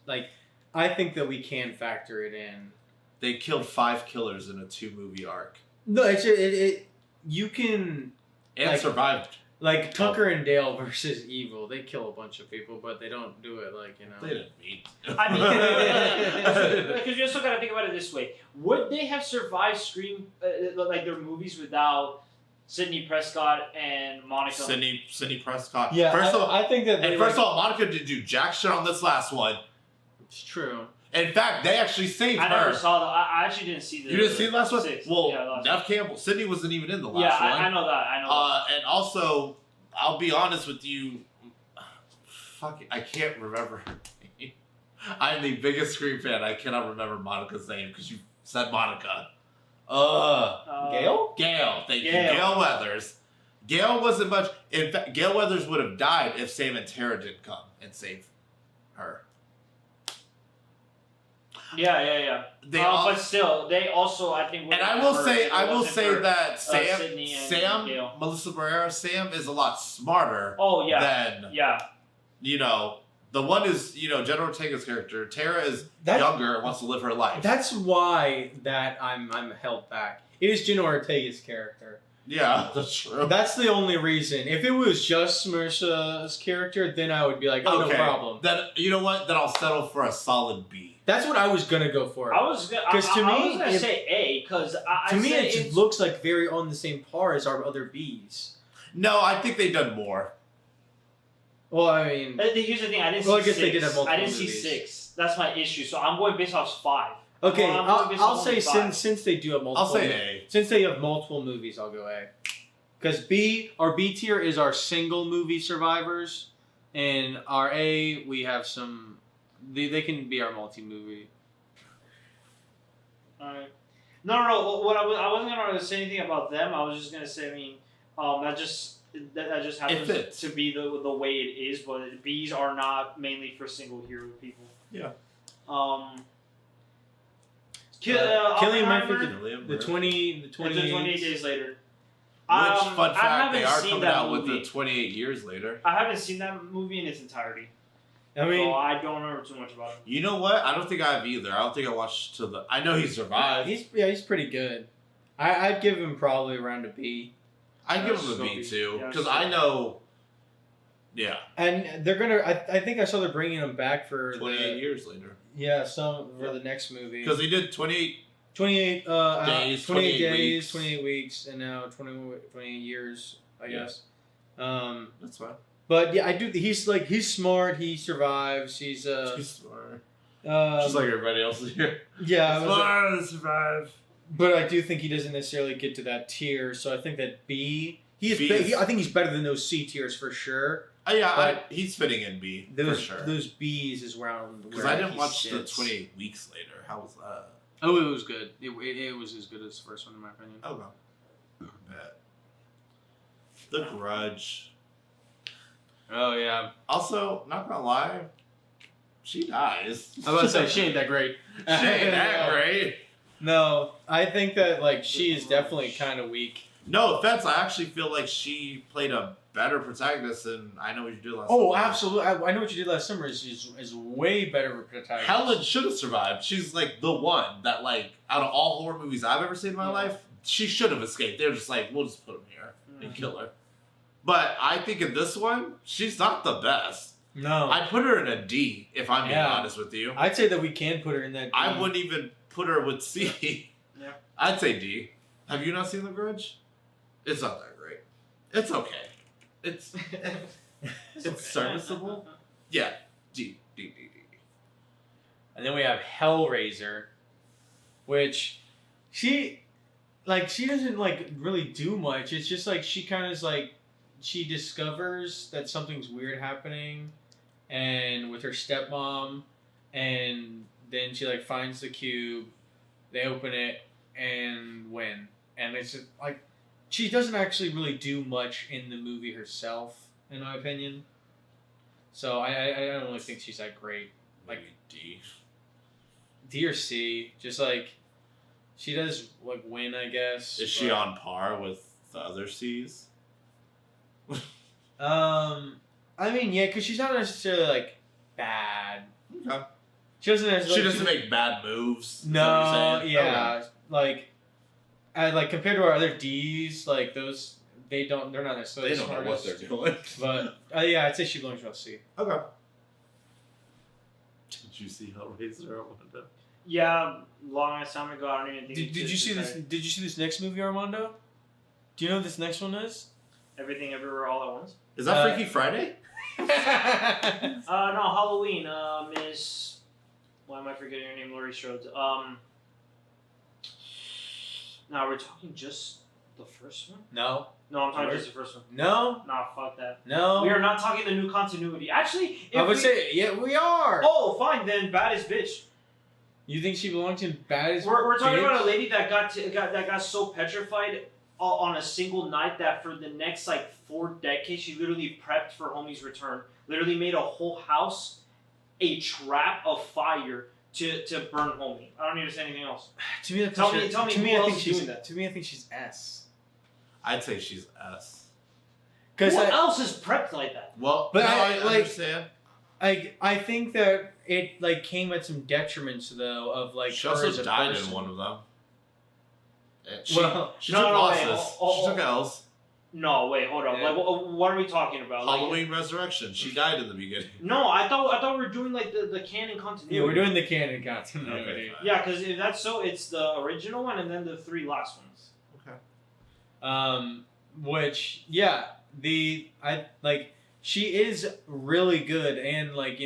like, I think that we can factor it in. They killed 5 killers in a 2-movie arc. No, you can... And like, survived. Like, Tucker and Dale versus Evil, they kill a bunch of people, but they don't do it, like, you know... They didn't meet. I mean, because you also got to think about it this way. Would they have survived Scream, like their movies, without Sidney Prescott and Monica? Sidney Prescott. Yeah, First of all, I think that... first of all, Monica didn't do jack shit on this last one. It's true. In fact, they actually saved her. I never saw the. I actually didn't see the. You didn't see the last one? 6. Well, yeah, Nev Campbell. Sydney wasn't even in the last one. I know that. I know And also, I'll be honest with you. Fuck, I can't remember her name. I'm the biggest Scream fan. I cannot remember Monica's name because you said Monica. Gail? Gail. Thank you. Gail Weathers. Gail wasn't much. In fact, Gail Weathers would have died if Sam and Tara didn't come and save her. Yeah. But still, they also, I think. And I will say that Sydney and Gail. Melissa Barrera, Sam is a lot smarter. Oh yeah. Than yeah. The one is Jenna Ortega's character. Tara is younger and wants to live her life. That's why I'm held back. It is Jenna Ortega's character. Yeah, that's true. That's the only reason. If it was just Marissa's character, then I would be like, no problem. Then you know what? Then I'll settle for a solid B. That's what I was gonna go for. I was gonna say A because to me it looks like very on the same par as our other Bs. No, I think they've done more. Well, I mean, here's the thing. I didn't see I guess 6. they did have multiple I didn't see movies. 6. That's my issue. So I'm going based off 5. Okay, I'll say 5. since they do have multiple. I'll say A. Since they have multiple movies, I'll go A. Because our B tier is our single movie survivors, and our A we have some. They can be our multi movie. Alright. No. What I wasn't gonna say anything about them. I was just gonna say. I mean, that just happens to be the way it is. But B's are not mainly for single hero people. Yeah. Killing Oppenheimer, the 28 days later. Which, fun fact, they are seen coming that out movie. with the 28 years later. I haven't seen that movie in its entirety. I mean, so I don't remember too much about it. You know what? I don't think I have either. I don't think I watched to the. I know he survived. He's pretty good. I'd give him probably around a B. I'd give him a B too because I know. Yeah. And they're gonna. I think I saw they're bringing him back for 28 years later. Yeah, some for the next movie. Because he did 28 days, 28 days, weeks. 28 weeks, and now 28 years, I guess. That's fine. But yeah, I do. He's smart. He survives. He's smart. Just like everybody else here. Yeah, Smart to survive. But I do think he doesn't necessarily get to that tier. So I think that B. I think he's better than those C tiers for sure. He's fitting in B for sure. Those B's is around. Because I didn't watch the 28 weeks later. How was that? Oh, it was good. It was as good as the first one, in my opinion. Okay. Bet. The Grudge. Oh, yeah. Also, not gonna lie, she dies. I was about to say, she ain't that great. She ain't that great. No, I think that, she is definitely kind of weak. No offense, I actually feel like she played a better protagonist than I Know What You Did Last Summer. Oh, absolutely. I Know What You Did Last Summer is way better of a protagonist. Helen should have survived. She's, the one that, out of all horror movies I've ever seen in my life, she should have escaped. They're just we'll just put him here and kill her. But I think in this one, she's not the best. No. I'd put her in a D, if I'm being honest with you. I'd say that we can put her in that D. I wouldn't even put her with C. Yeah. I'd say D. Have you not seen The Grudge? It's not that great. It's okay. It's it's serviceable. Yeah. D. And then we have Hellraiser, which she doesn't really do much. It's just she kind of is she discovers that something's weird happening, and with her stepmom, and then she finds the cube, they open it and win, and it's just, she doesn't actually really do much in the movie herself, in my opinion. So I don't really think she's that great. Maybe D. D or C. Just like she does like win, I guess. Is she on par with the other C's? I mean, yeah, because she's not necessarily like bad. Okay. She doesn't necessarily. She doesn't make bad moves. Is that what No, you're saying? yeah, Okay. like compared to our other D's, like those, they're not necessarily. They don't know what smartest. they're doing. But yeah, I'd say she belongs to C. Okay. Did you see Hellraiser? Armando? Yeah, long ass time ago. I don't even think. Did you see this? Did you see this next movie, Armando? Do you know what this next one is? Everything Everywhere All at Once? Is that Freaky Friday? No, Halloween. Miss. Why am I forgetting her name? Laurie Strode. Now we're talking just the first one. No. No, I'm talking just the first one. No. Nah, fuck that. No. We are not talking the new continuity. Actually, if I would we- say yeah, we are. Oh, fine then. Baddest bitch. You think she belongs in Baddest? We're talking Bitch? about a lady that got so petrified on a single night that for the next like 4 decades she literally prepped for homie's return. Literally made a whole house a trap of fire to burn homie. I don't need to say anything else. To me, Tell me to who me, I else think is she's doing that. To me, I think she's S. I'd say she's S. Because Who else is prepped like that? Well, But no, I- I like- understand. I think that it like came at some detriments though of like She her also as a died person. in one of them. And She Well, took no, losses. wait, She took L's. No, wait, hold on. Yeah. Like, what are we talking about? Like, Halloween Resurrection. She died in the beginning. no, I thought we were doing like the canon continuity. Yeah, we're doing the canon continuity. Okay, fine. Yeah, because if that's so, it's the original one and then the 3 last ones. Which yeah, she is really good and like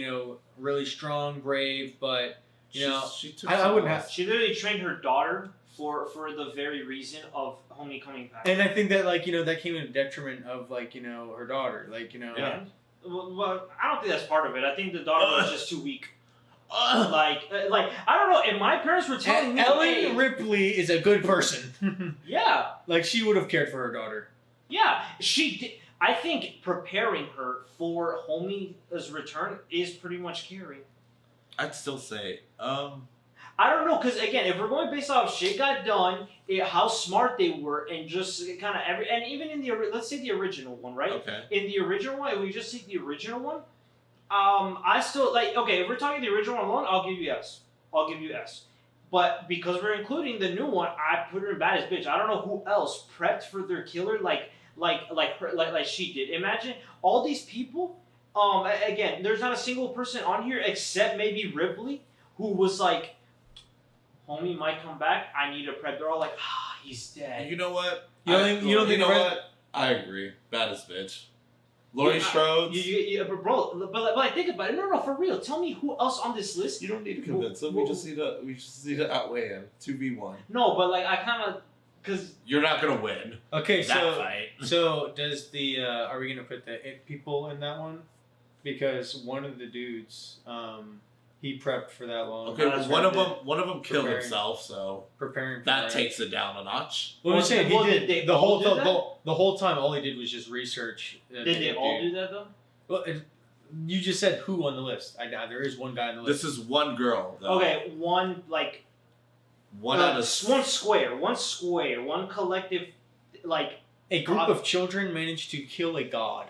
really strong, brave, but She took I some wouldn't L's. have. She literally trained her daughter for the very reason of homie coming back. And I think that that came in detriment of her daughter, Yeah. Well, I don't think that's part of it. I think the daughter was just too weak. Ugh. Like I don't know. If my parents were telling me, Ellen hey, Ripley is a good person. yeah, Like she would have cared for her daughter. yeah, she did. I think preparing her for homie's return is pretty much caring. I'd still say, I don't know, because again, if we're going based off shit got done, how smart they were, and just kind of and even in let's say the original one, right? okay. In the original one, if we just take the original one, I still okay. If we're talking the original one alone, I'll give you S. I'll give you S. But because we're including the new one, I put her in baddest bitch. I don't know who else prepped for their killer like she did. Imagine all these people. Again, there's not a single person on here except maybe Ripley who was like, homie might come back. I need a prep. They're all like, he's dead. You know what? You don't think what? I agree. Baddest bitch. Laurie Strode. But like, think about it. No, for real. Tell me who else on this list. You don't need to convince him. We just need to outweigh him. 2v1. No, but like I kind of because You're not gonna win Okay, that fight. so does the are we gonna put the it people in that one? Because one of the dudes, he prepped for that long. Okay, that's one right, of them killed Preparing. himself, so Preparing for that takes it down a notch. Well, I'm saying Well, he did did they the all whole do that? the whole time. All he did was just research. did they all do that though? Well, you just said who on the list. There is one guy on the list. This is one girl, though. Okay, one like One out of one collective like A group God. of children managed to kill a god.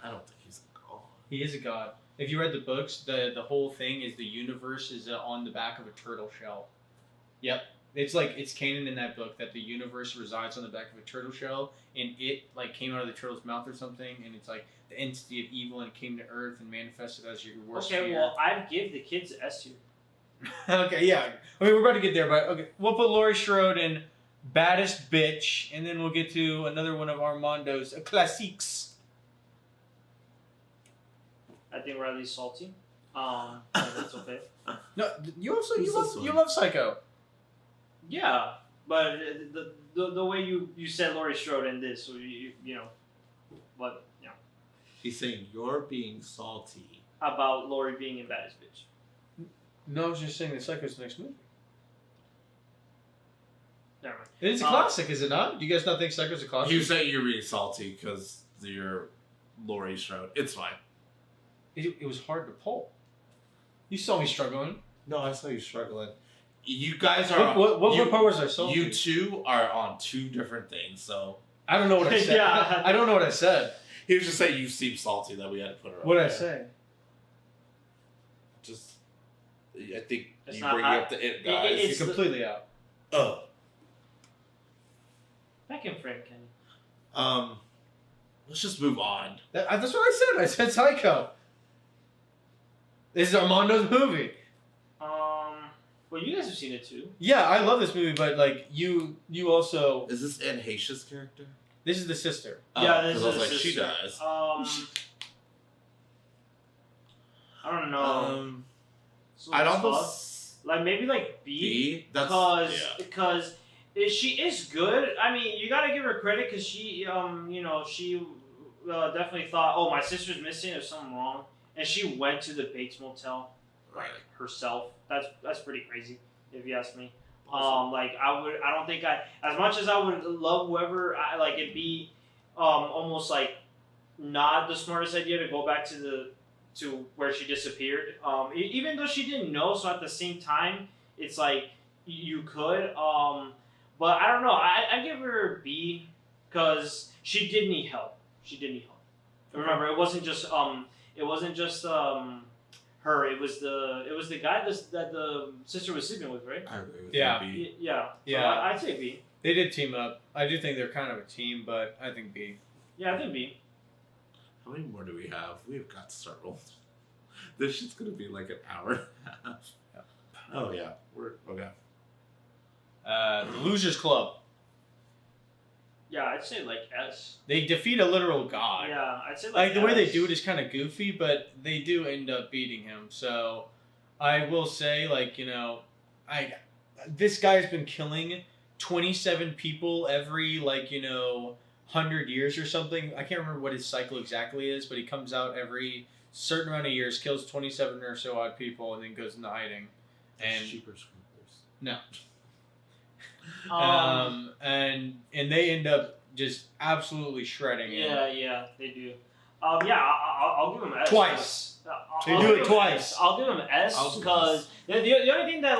I don't think he's a girl. He is a god. If you read the books, the whole thing is the universe is on the back of a turtle shell. Yep. It's canon in that book that the universe resides on the back of a turtle shell, and it like came out of the turtle's mouth or something, and it's like the entity of evil and came to Earth and manifested as your worst okay. fear. Well, I'd give the kids S tier. Okay, yeah. I mean, we're about to get there, but okay, we'll put Laurie Strode in baddest bitch, and then we'll get to another one of Armando's classiques. I think we're at least salty. That's okay. No, you also Who's this you one? love Psycho. Yeah, but the way you said Laurie Strode in this, so but He's saying you're being salty. about Laurie being in baddest bitch. No, I was just saying that Psycho's the next movie. Never mind. It's a classic, is it not? Do you guys not think Psycho's a classic? You say you're being salty because you're Laurie Strode. It's fine. It was hard to pull. You saw me struggling. No, I saw you struggling. You guys are. What part was I salty? You two are on two different things. So I don't know what I said. Yeah. I don't know what I said. he was just saying you seem salty that we had to put her. What did I up there. say? Just, I think It's you not bringing hot. up the it guys. It's It's completely out. Oh. Back in frame, Kenny. Let's just move on. That's what I said. I said Psycho. This is Armando's movie. Well, you guys have seen it too. Yeah, I love this movie, but like you also. Is this Anne Heche's character? This is the sister. Yeah, because this I was is like, his she sister. does. I don't know. It's a I'd little almost tough. Like maybe like B. B. That's Because she is good. I mean, you gotta give her credit because she definitely thought, oh, my sister's missing. There's something wrong, and she went to the Bates Motel Right. herself. That's pretty crazy, if you ask me. I don't think as much as I would love whoever, it'd be, almost like not the smartest idea to go back to where she disappeared. Even though she didn't know, so at the same time, it's like you could. But I don't know. I give her a B because she did need help. Remember, it wasn't just her. It was the guy that the sister was sleeping with, right? I agree with Yeah. B. Yeah. Yeah. So I'd say B. They did team up. I do think they're kind of a team, but I think B. Yeah, I think B. How many more do we have? We've got to start rolling. This shit's gonna be like an hour and a half. Yep. Oh yeah, we're okay. The Losers Club. Yeah, I'd say like S. They defeat a literal god. Yeah, I'd say Like the way they S. do it is kind of goofy, but they do end up beating him. So I will say, this guy's been killing 27 people every 100 years or something. I can't remember what his cycle exactly is, but he comes out every certain amount of years, kills 27 or so odd people, and then goes into hiding. And Cheaper scruples. no. And they end up just absolutely shredding him. Yeah, they do. I'll give him S. Twice. They I'll do give it him twice. S. I'll give him S I'll do because the only thing that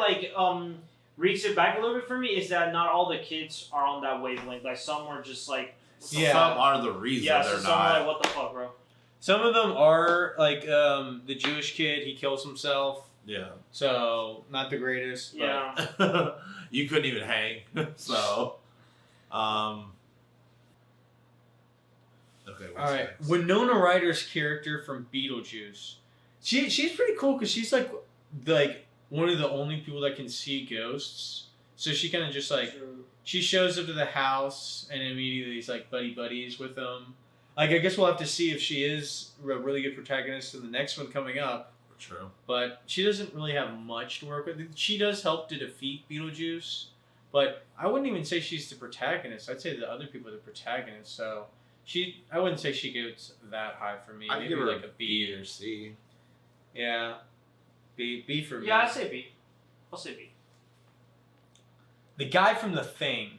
reeks it back a little bit for me is that not all the kids are on that wavelength. Like some are just like Yeah. Some are the reason yeah, they're so some are not. like what the fuck, bro. Some of them are the Jewish kid. He kills himself, Yeah. so not the greatest. But Yeah. You couldn't even hang. So, okay. All right, next? Winona Ryder's character from Beetlejuice. She's pretty cool because she's like one of the only people that can see ghosts. So she kind of just she shows up to the house and immediately he's like buddies with them. Like I guess we'll have to see if she is a really good protagonist in the next one coming up. True. But she doesn't really have much to work with. She does help to defeat Beetlejuice, but I wouldn't even say she's the protagonist. I'd say the other people are the protagonists. So I wouldn't say she gets that high for me. I'd Maybe give her like a B. or C. Yeah, B for me. Yeah, I'd say B. I'll say B. The guy from The Thing.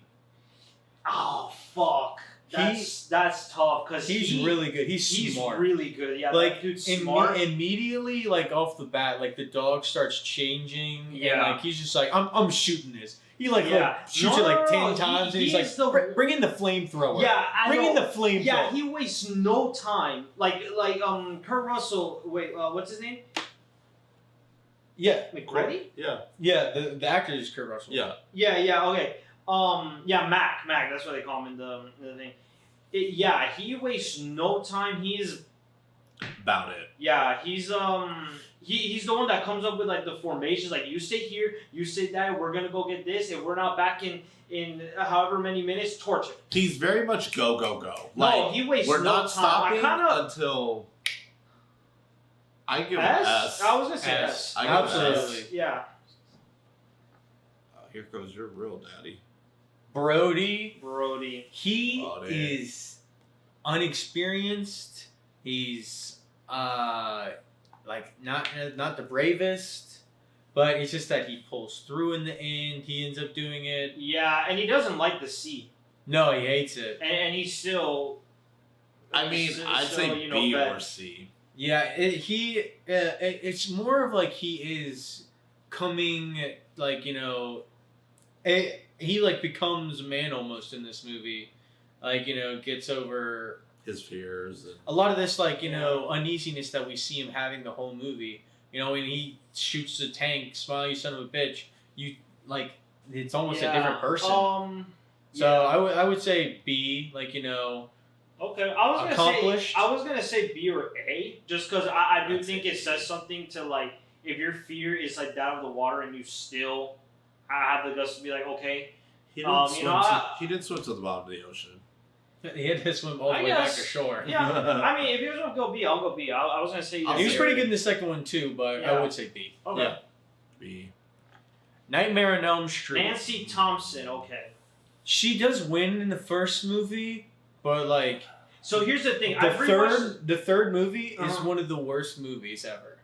Oh fuck. That's tough because He's really good. He's smart. really good. Yeah, that dude's smart. Immediately, off the bat, the dog starts changing. Yeah. And he's just like, I'm shooting this. He shoots No, it 10 no, times, and he he's is like, the- bring in the flamethrower. Yeah, I Bring know. in the flamethrower. Yeah, he wastes no time. Kurt Russell. Wait, what's his name? Yeah. McCready? Yeah. Yeah, the actor is Kurt Russell. Yeah. Yeah. Okay. Mac. That's what they call him in the thing. He wastes no time. He's About it. Yeah, he's the one that comes up with the formations. Like you sit here, you sit there. We're gonna go get this. If we're not back in however many minutes, torch it. He's very much go. No, he wastes we're no not time. stopping until I give him S. I was gonna say S. I give him Absolutely. S. Yeah. Here goes your real daddy. Brody. He Brody. is unexperienced. He's not the bravest, but it's just that he pulls through in the end. He ends up doing it. Yeah, and he doesn't like the sea, No, he hates it. and he's still. I mean, I'd say B or C. Yeah, it's more of he is coming, like, you know, he like becomes a man almost in this movie, like, you know, gets over his fears and a lot of this, like, you know, uneasiness that we see him having the whole movie. You know, when he shoots the tank, "Smile, you son of a bitch," you like it's almost a different person. So I would say B, like, you know. Okay, accomplished. I was gonna say B or A, just because I do I'd think say it says something to, like, if your fear is like down in the water and you still have the guts to be like, okay, he didn't you know, he didn't swim to the bottom of the ocean. He had to swim all the way back to shore. Yeah, I mean, if yours will go B, I'll go B. I was gonna say He was pretty good in the second one too, but I would say B. Okay. Yeah. B. Nightmare on Elm Street. Nancy Thompson. Okay. She does win in the first movie, but like. So here's the thing. The third movie is one of the worst movies ever.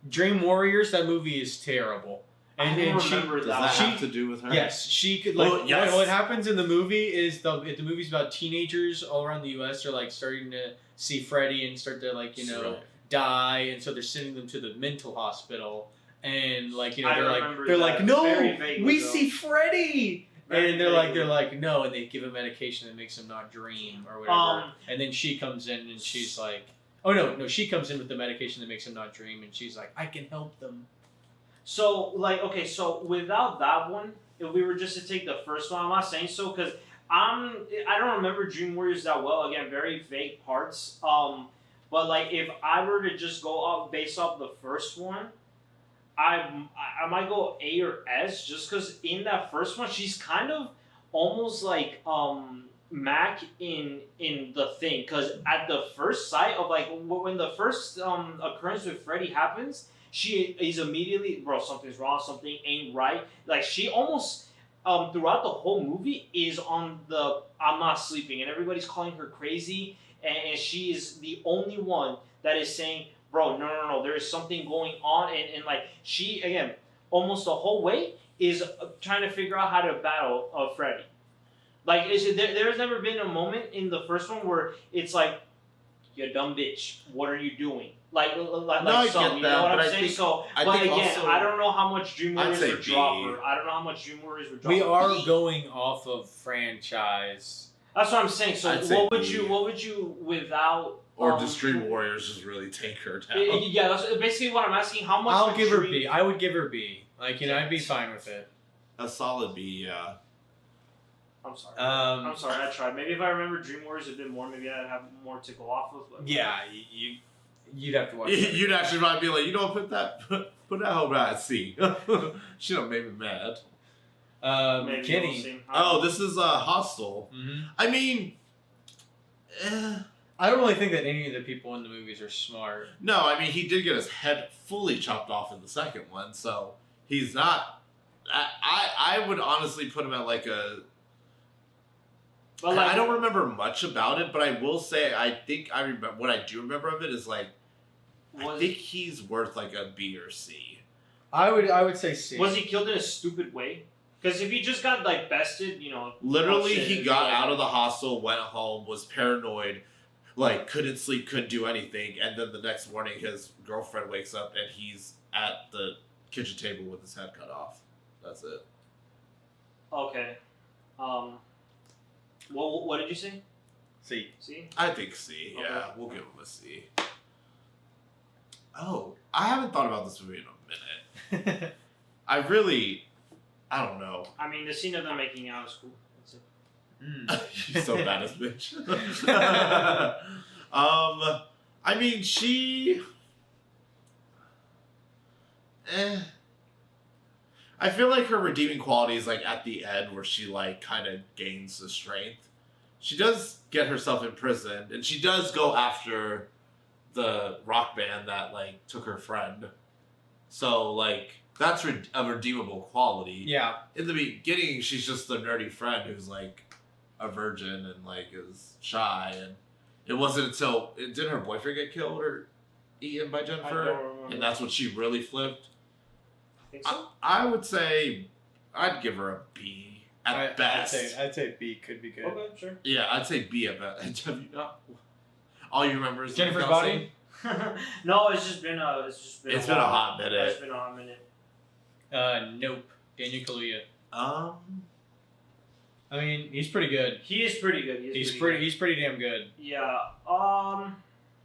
Dream Warriors. That movie is terrible. And Does that have to do with her? Yes, she could like. Well, yes. What happens in the movie is the movie's about teenagers all around the U.S. are like starting to see Freddy and start to, like, you know, die, and so they're sending them to the mental hospital, and, like, you know, they're like no, we see Freddy. And they're like no, and they give him medication that makes him not dream or whatever. And then she comes in and she's like, oh no, she comes in with the medication that makes him not dream, and she's like, I can help them. So, like, okay, so without that one, if we were just to take the first one, I'm not saying so because I don't remember Dream Warriors that well. Again, very vague parts. But like, if I were to just go off based off the first one, I might go A or S, just because in that first one she's kind of almost like Mac in The Thing, because at the first sight of, like, when the first occurrence with Freddy happens, she is immediately, bro, something's wrong, something ain't right. Like, she almost throughout the whole movie is on the I'm not sleeping, and everybody's calling her crazy, and she is the only one that is saying, bro, no, there is something going on, and like, she, again, almost the whole way is trying to figure out how to battle Freddy. Like, there's never been a moment in the first one where it's like, you dumb bitch, what are you doing? Like no, I get that, you know what but I'm saying? But again, also, I don't know how much Dream Warriors say would drop her. I don't know how much Dream Warriors would drop We her. are going off of franchise. That's what I'm saying. So what would you without? Or does Dream Warriors just really take her down? Yeah, that's basically what I'm asking. How much? I'll give her B. I would give her B. Like, you know, I'd be fine with it. A solid B, yeah. I'm sorry. I'm sorry. I tried. Maybe if I remember Dream Warriors a bit more, maybe I'd have more to go off of. But yeah, you'd have to watch. You'd actually might be like, you know, put that over at C. She don't make me mad. Kenny. This is Hostel. Mm-hmm. I mean, I don't really think that any of the people in the movies are smart. No, I mean, he did get his head fully chopped off in the second one, so he's not. I would honestly put him at like a. Well, I don't remember much about it, but I will say I think I remember what I do remember of it is like I think he's worth like a B or C. I would say C. Was he killed in a stupid way? Because if he just got like bested, you know, literally he got out of the hostel, went home, was paranoid, like couldn't sleep, couldn't do anything, and then the next morning his girlfriend wakes up and he's at the kitchen table with his head cut off. That's it. Okay. What did you say? C. C? I think C. Yeah, okay. We'll give him a C. Oh, I haven't thought about this movie in a minute. I don't know. I mean, the scene of them making out is cool. That's it. You're so bad as bitch. I mean, she. I feel like her redeeming quality is like at the end where she like kind of gains the strength. She does get herself imprisoned, and she does go after the rock band that like took her friend. So like that's a redeemable quality. Yeah. In the beginning, she's just the nerdy friend who's like a virgin and like is shy, and it wasn't until didn't her boyfriend get killed or eaten by Jennifer, and that's when she really flipped. Think so? I would say I'd give her a B at best. I'd say B could be good. Okay, sure. Yeah, I'd say B at best. All you remember is Jennifer's body? No, it's been a hot minute. It's been a hot minute. Nope. Daniel Kaluuya. Um, I mean, he's pretty good. He is pretty good. He's pretty damn good. Yeah.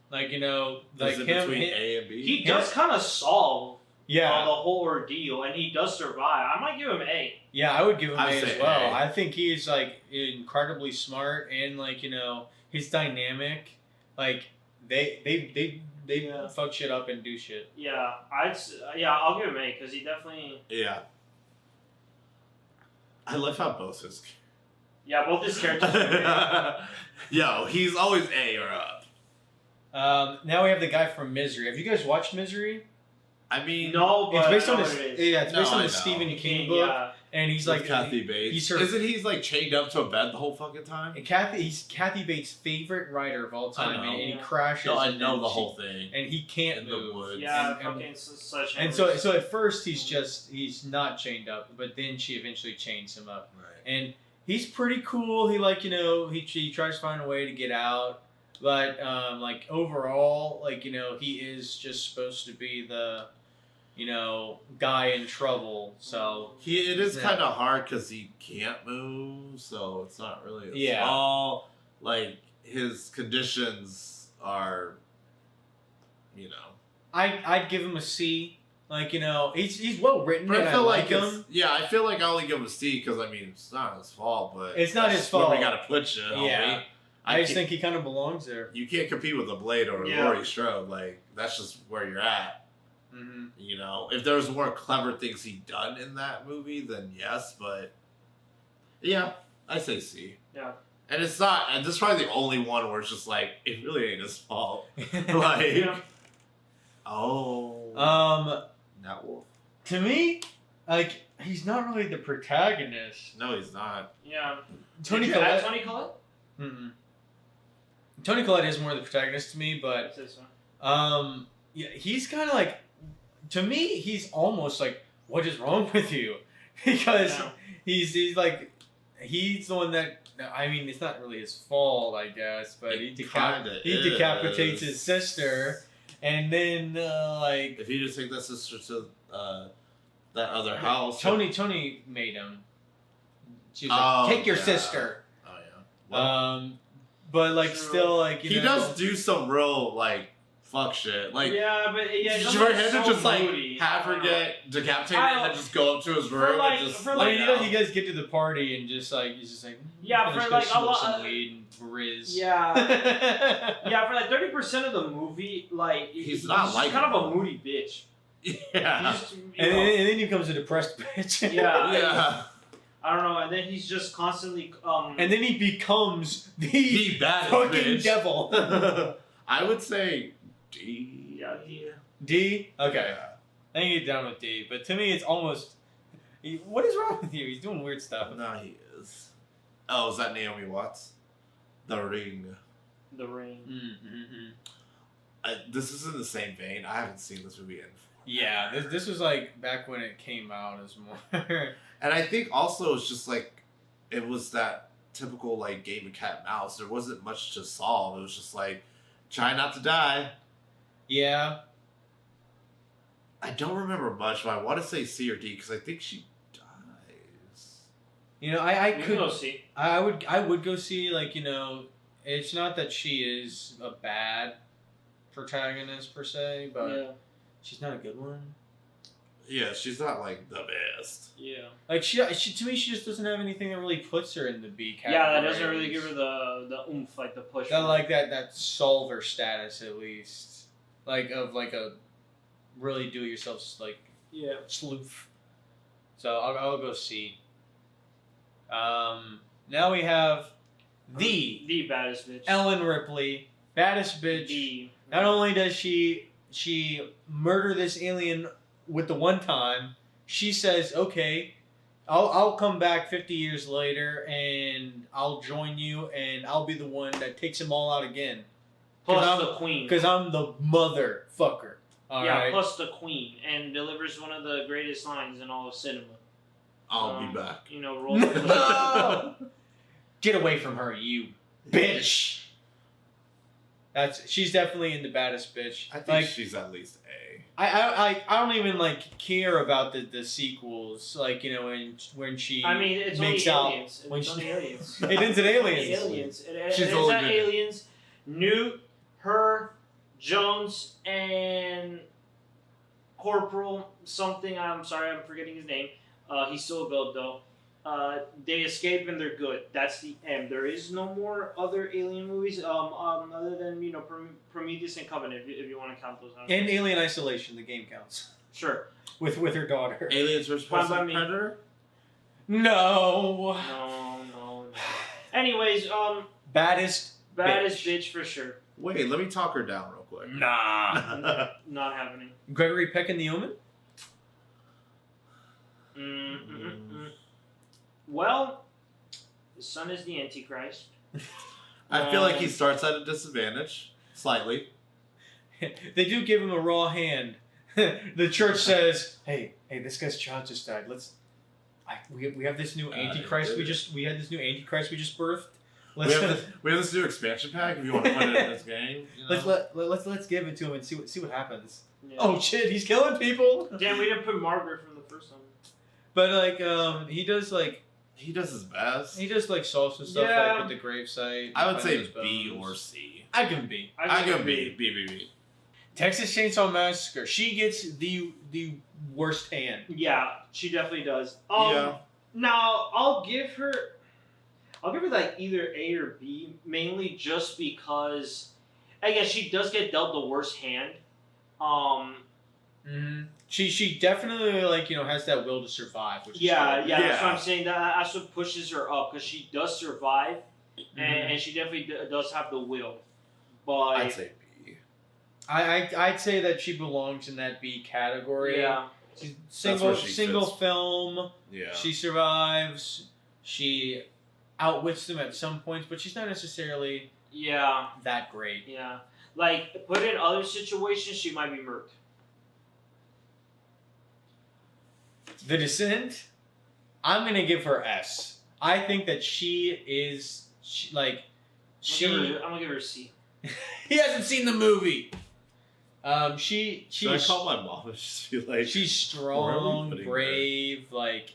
Like, you know, is like it him. between A and B? He does kind of solve Yeah. the whole ordeal, and he does survive. I might give him A. Yeah, I would give him I'd A as say well. A. I think he's like incredibly smart and like, you know, he's dynamic. Like they Yeah. fuck shit up and do shit. Yeah, I'll give him A because he definitely. Yeah. I love how both his. Yeah, both his characters. Are great. Yo, he's always A or up. Now we have the guy from Misery. Have you guys watched Misery? I mean, No, but It's based I on know this. what it is. Yeah, it's No, based on I the know. Stephen King King, book, yeah. and he's with like Kathy Bates. he's her- Isn't he like chained up to a bed the whole fucking time? And he's Kathy Bates' favorite writer of all time, I know. and he Yeah. crashes. No, I and know then the she- whole thing. and he can't In the move. woods. Yeah, and, fucking such. and so at first he's not chained up, but then she eventually chains him up, Right. and he's pretty cool. He like, you know, he tries to find a way to get out, but like overall, like, you know, he is just supposed to be the, you know, guy in trouble. So It is Yeah. kind of hard because he can't move, so it's not really. Yeah. All like his conditions are, you know. I'd give him a C. Like, you know, he's well written, But and I feel like it's- him. Yeah, I feel like I only give him a C because I mean it's not his fault, but It's not that's his where fault. we gotta put you. Homie. Yeah. I just can't- think he kind of belongs there. you can't compete with a Blade or a Yeah. Laurie Strode. Like that's just where you're at. Mm-hmm. You know, if there was more clever things he'd done in that movie, then yes. But yeah, I say C. Yeah. And it's not. And this is probably the only one where it's just like it really ain't his fault. Like, Yeah. oh, Nat Wolf. To me, like, he's not really the protagonist. No, he's not. Yeah. Tony Did you add Collette. Tony Collette? Mm-mm. Tony Collette is more the protagonist to me, but I'd say so. yeah, he's kind of like, to me, he's almost like, what is wrong with you? Because Yeah. he's like, he's the one that. I mean, it's not really his fault, I guess, but It he kinda decapitates is. his sister, and then like If you just take that sister to that other house, Tony made him. She was Oh, like, take your yeah. sister. Oh yeah. Well, But like, True. still like, you he know, does do some real like fuck shit. Like, Yeah, but yeah, for him to so just like moody. have her I don't know. get decapitated I and then don't- just go up to his for room like- and just for I lay mean, down. you guys get to the party and just like he's just like, Yeah, I'm for, just like, gonna a smoke lot- some weed and riz. Yeah. Yeah, for like 30% of the movie, like He's not just like kind of him. a moody bitch. Yeah. He's just, you And, know, then he becomes a depressed bitch. Yeah. Yeah. I don't know, and then he's just constantly And then he becomes the The baddest fucking bitch. devil. I would say D. yeah, he, D? Okay. Yeah. I can get down with D, but to me it's almost. What is wrong with you? He's doing weird stuff. No, he is. Oh, is that Naomi Watts? The Ring. The Ring. This is in the same vein. I haven't seen this movie in. Yeah, this was like back when it came out as more. And I think also it's just like it was that typical like game of cat and mouse. There wasn't much to solve. It was just like try not to die. Yeah. I don't remember much, but I want to say C or D because I think she dies. You know, I You can could go see. I would go see, like, you know, it's not that she is a bad protagonist per se, but Yeah. she's not a good one. Yeah, she's not like the best. Yeah. Like she to me she just doesn't have anything that really puts her in the B category. Yeah, that doesn't really give her the oomph, like the push. that like that solver status at least, like of like a really do it yourself like Yeah. sleuth. So I'll go C. Now we have the baddest bitch. Ellen Ripley, baddest bitch. The. Not only does she murder this alien with the one time, she says, "Okay, I'll come back 50 years later and I'll join you and I'll be the one that takes them all out again." Plus the queen. Because I'm the motherfucker. All yeah, right? plus the queen, and delivers one of the greatest lines in all of cinema. I'll be back. You know, roll. No! Get away from her, you bitch. She's definitely in the baddest bitch. I think like, she's at least A. I don't even like care about the sequels. Like when she I mean, it's makes only out aliens. when It's only aliens. it ends in aliens. Aliens. She's It's only not good. aliens. Newt, her, Jones, and Corporal something. I'm sorry, I'm forgetting his name. He's still a villain though. They escape and they're good. That's the end. There is no more other alien movies. Other than Prometheus and Covenant, if you want to count those. And Alien Isolation, the game counts. Sure. With her daughter. Aliens vs. Fine by Predator? me. Predator? No. No. Anyways, Baddest bitch for sure. Wait, let me talk her down real quick. Nah. Not happening. Gregory Peck and the Omen? Well, the sun is the Antichrist. I feel like he starts at a disadvantage. Slightly. They do give him a raw hand. The church says, "Hey, this guy's child just died. We have this new Antichrist. We had this new Antichrist we just birthed. We have this new expansion pack. If you want to put it in this game, let's give it to him and see what happens. Yeah. Oh shit, he's killing people. Damn, we didn't put Margaret from the first one. But he does his best. He just solves some stuff like with the gravesite. I would say B or C. I give him B. I give him B. Texas Chainsaw Massacre. She gets the worst hand. Yeah, she definitely does. Yeah. Now I'll give her like either A or B, mainly just because I guess she does get dealt the worst hand. She definitely has that will to survive. Which yeah, is that's what I'm saying. That's what pushes her up because she does survive, Mm-hmm. and she definitely does have the will. But I'd say B. I'd say that she belongs in that B category. yeah, She's where she single fits. film. Yeah. She survives. She outwits them at some points, but she's not necessarily that great. yeah. Like put in other situations, she might be murked. The Descent, I'm gonna give her S. I think that I'm gonna give her a C. He hasn't seen the movie. Should I call my mom and just be like, she's where are strong, we putting brave. Like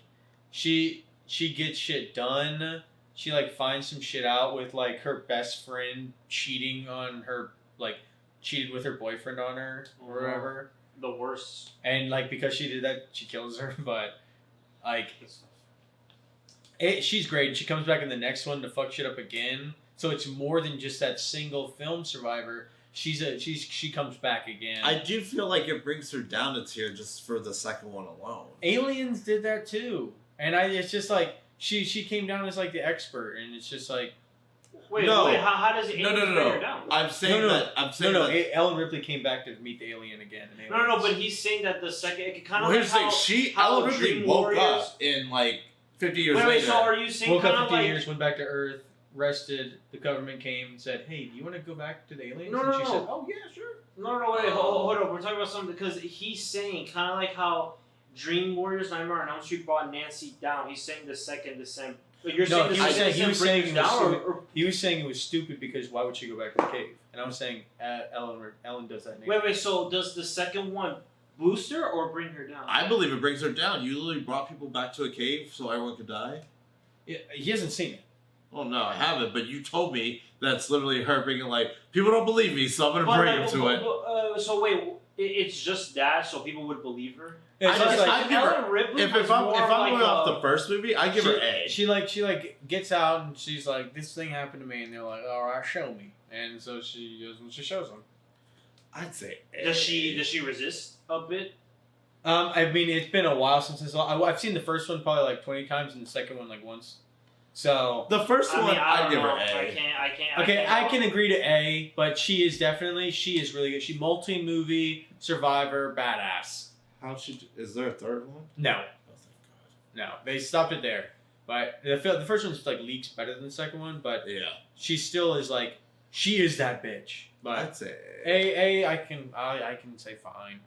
she gets shit done. She finds some shit out with her best friend cheating on her, cheated with her boyfriend on her or whatever. The worst. And because she did that, she kills her. But she's great. She comes back in the next one to fuck shit up again. So it's more than just that single film survivor. She comes back again. I do feel like it brings her down a tier just for the second one alone. Aliens did that too, and it's just she came down as the expert, and it's just Wait, No. how does Aliens bring her down? I'm saying that. Ellen Ripley came back to meet the alien again. In No, but he's saying that the second it kind of Well, here's the thing. Ellen Ripley woke up in 50 years later. Wait, so are you saying woke kind up of 50 years, went back to Earth, rested. The government came and said, "Hey, do you want to go back to the aliens?" No, and no, she no. said, "Oh yeah, sure." No, wait, hold up. We're talking about something because he's saying kind of like how Dream Warriors Nightmare on Elm Street brought Nancy down. He's saying the second Descent. But you're No, saying he the was second saying- he was Descent saying brings it was down, stupid. He was saying it was stupid because why would she go back to the cave? And I was saying Ellen does that. Wait. So does the second one boost her or bring her down? I believe it brings her down. You literally brought people back to a cave so everyone could die. Yeah, he hasn't seen it. Well, no, I haven't. But you told me that's literally her being people don't believe me, so I'm gonna bring them to it. So wait, it's just that, so people would believe her. It's just I give her- Ellen Ripley If was I'm more going like off the first movie, I give her A. She gets out and she's like, "This thing happened to me," and they're like, "All right, show me." And so she goes and she shows them. I'd say A. Does she resist a bit? I mean, it's been a while since I saw. I've seen the first one probably 20 times, and the second one once. So The first one, I I'd give her don't know. A. I can't. okay, I can agree to A, but she is really good. She multi-movie survivor badass. Is there a third one? No, Oh, thank no, they stopped it there. But the first one's leagues better than the second one, but God. Yeah. she still is she is that bitch. But I'd say A, I can say fine.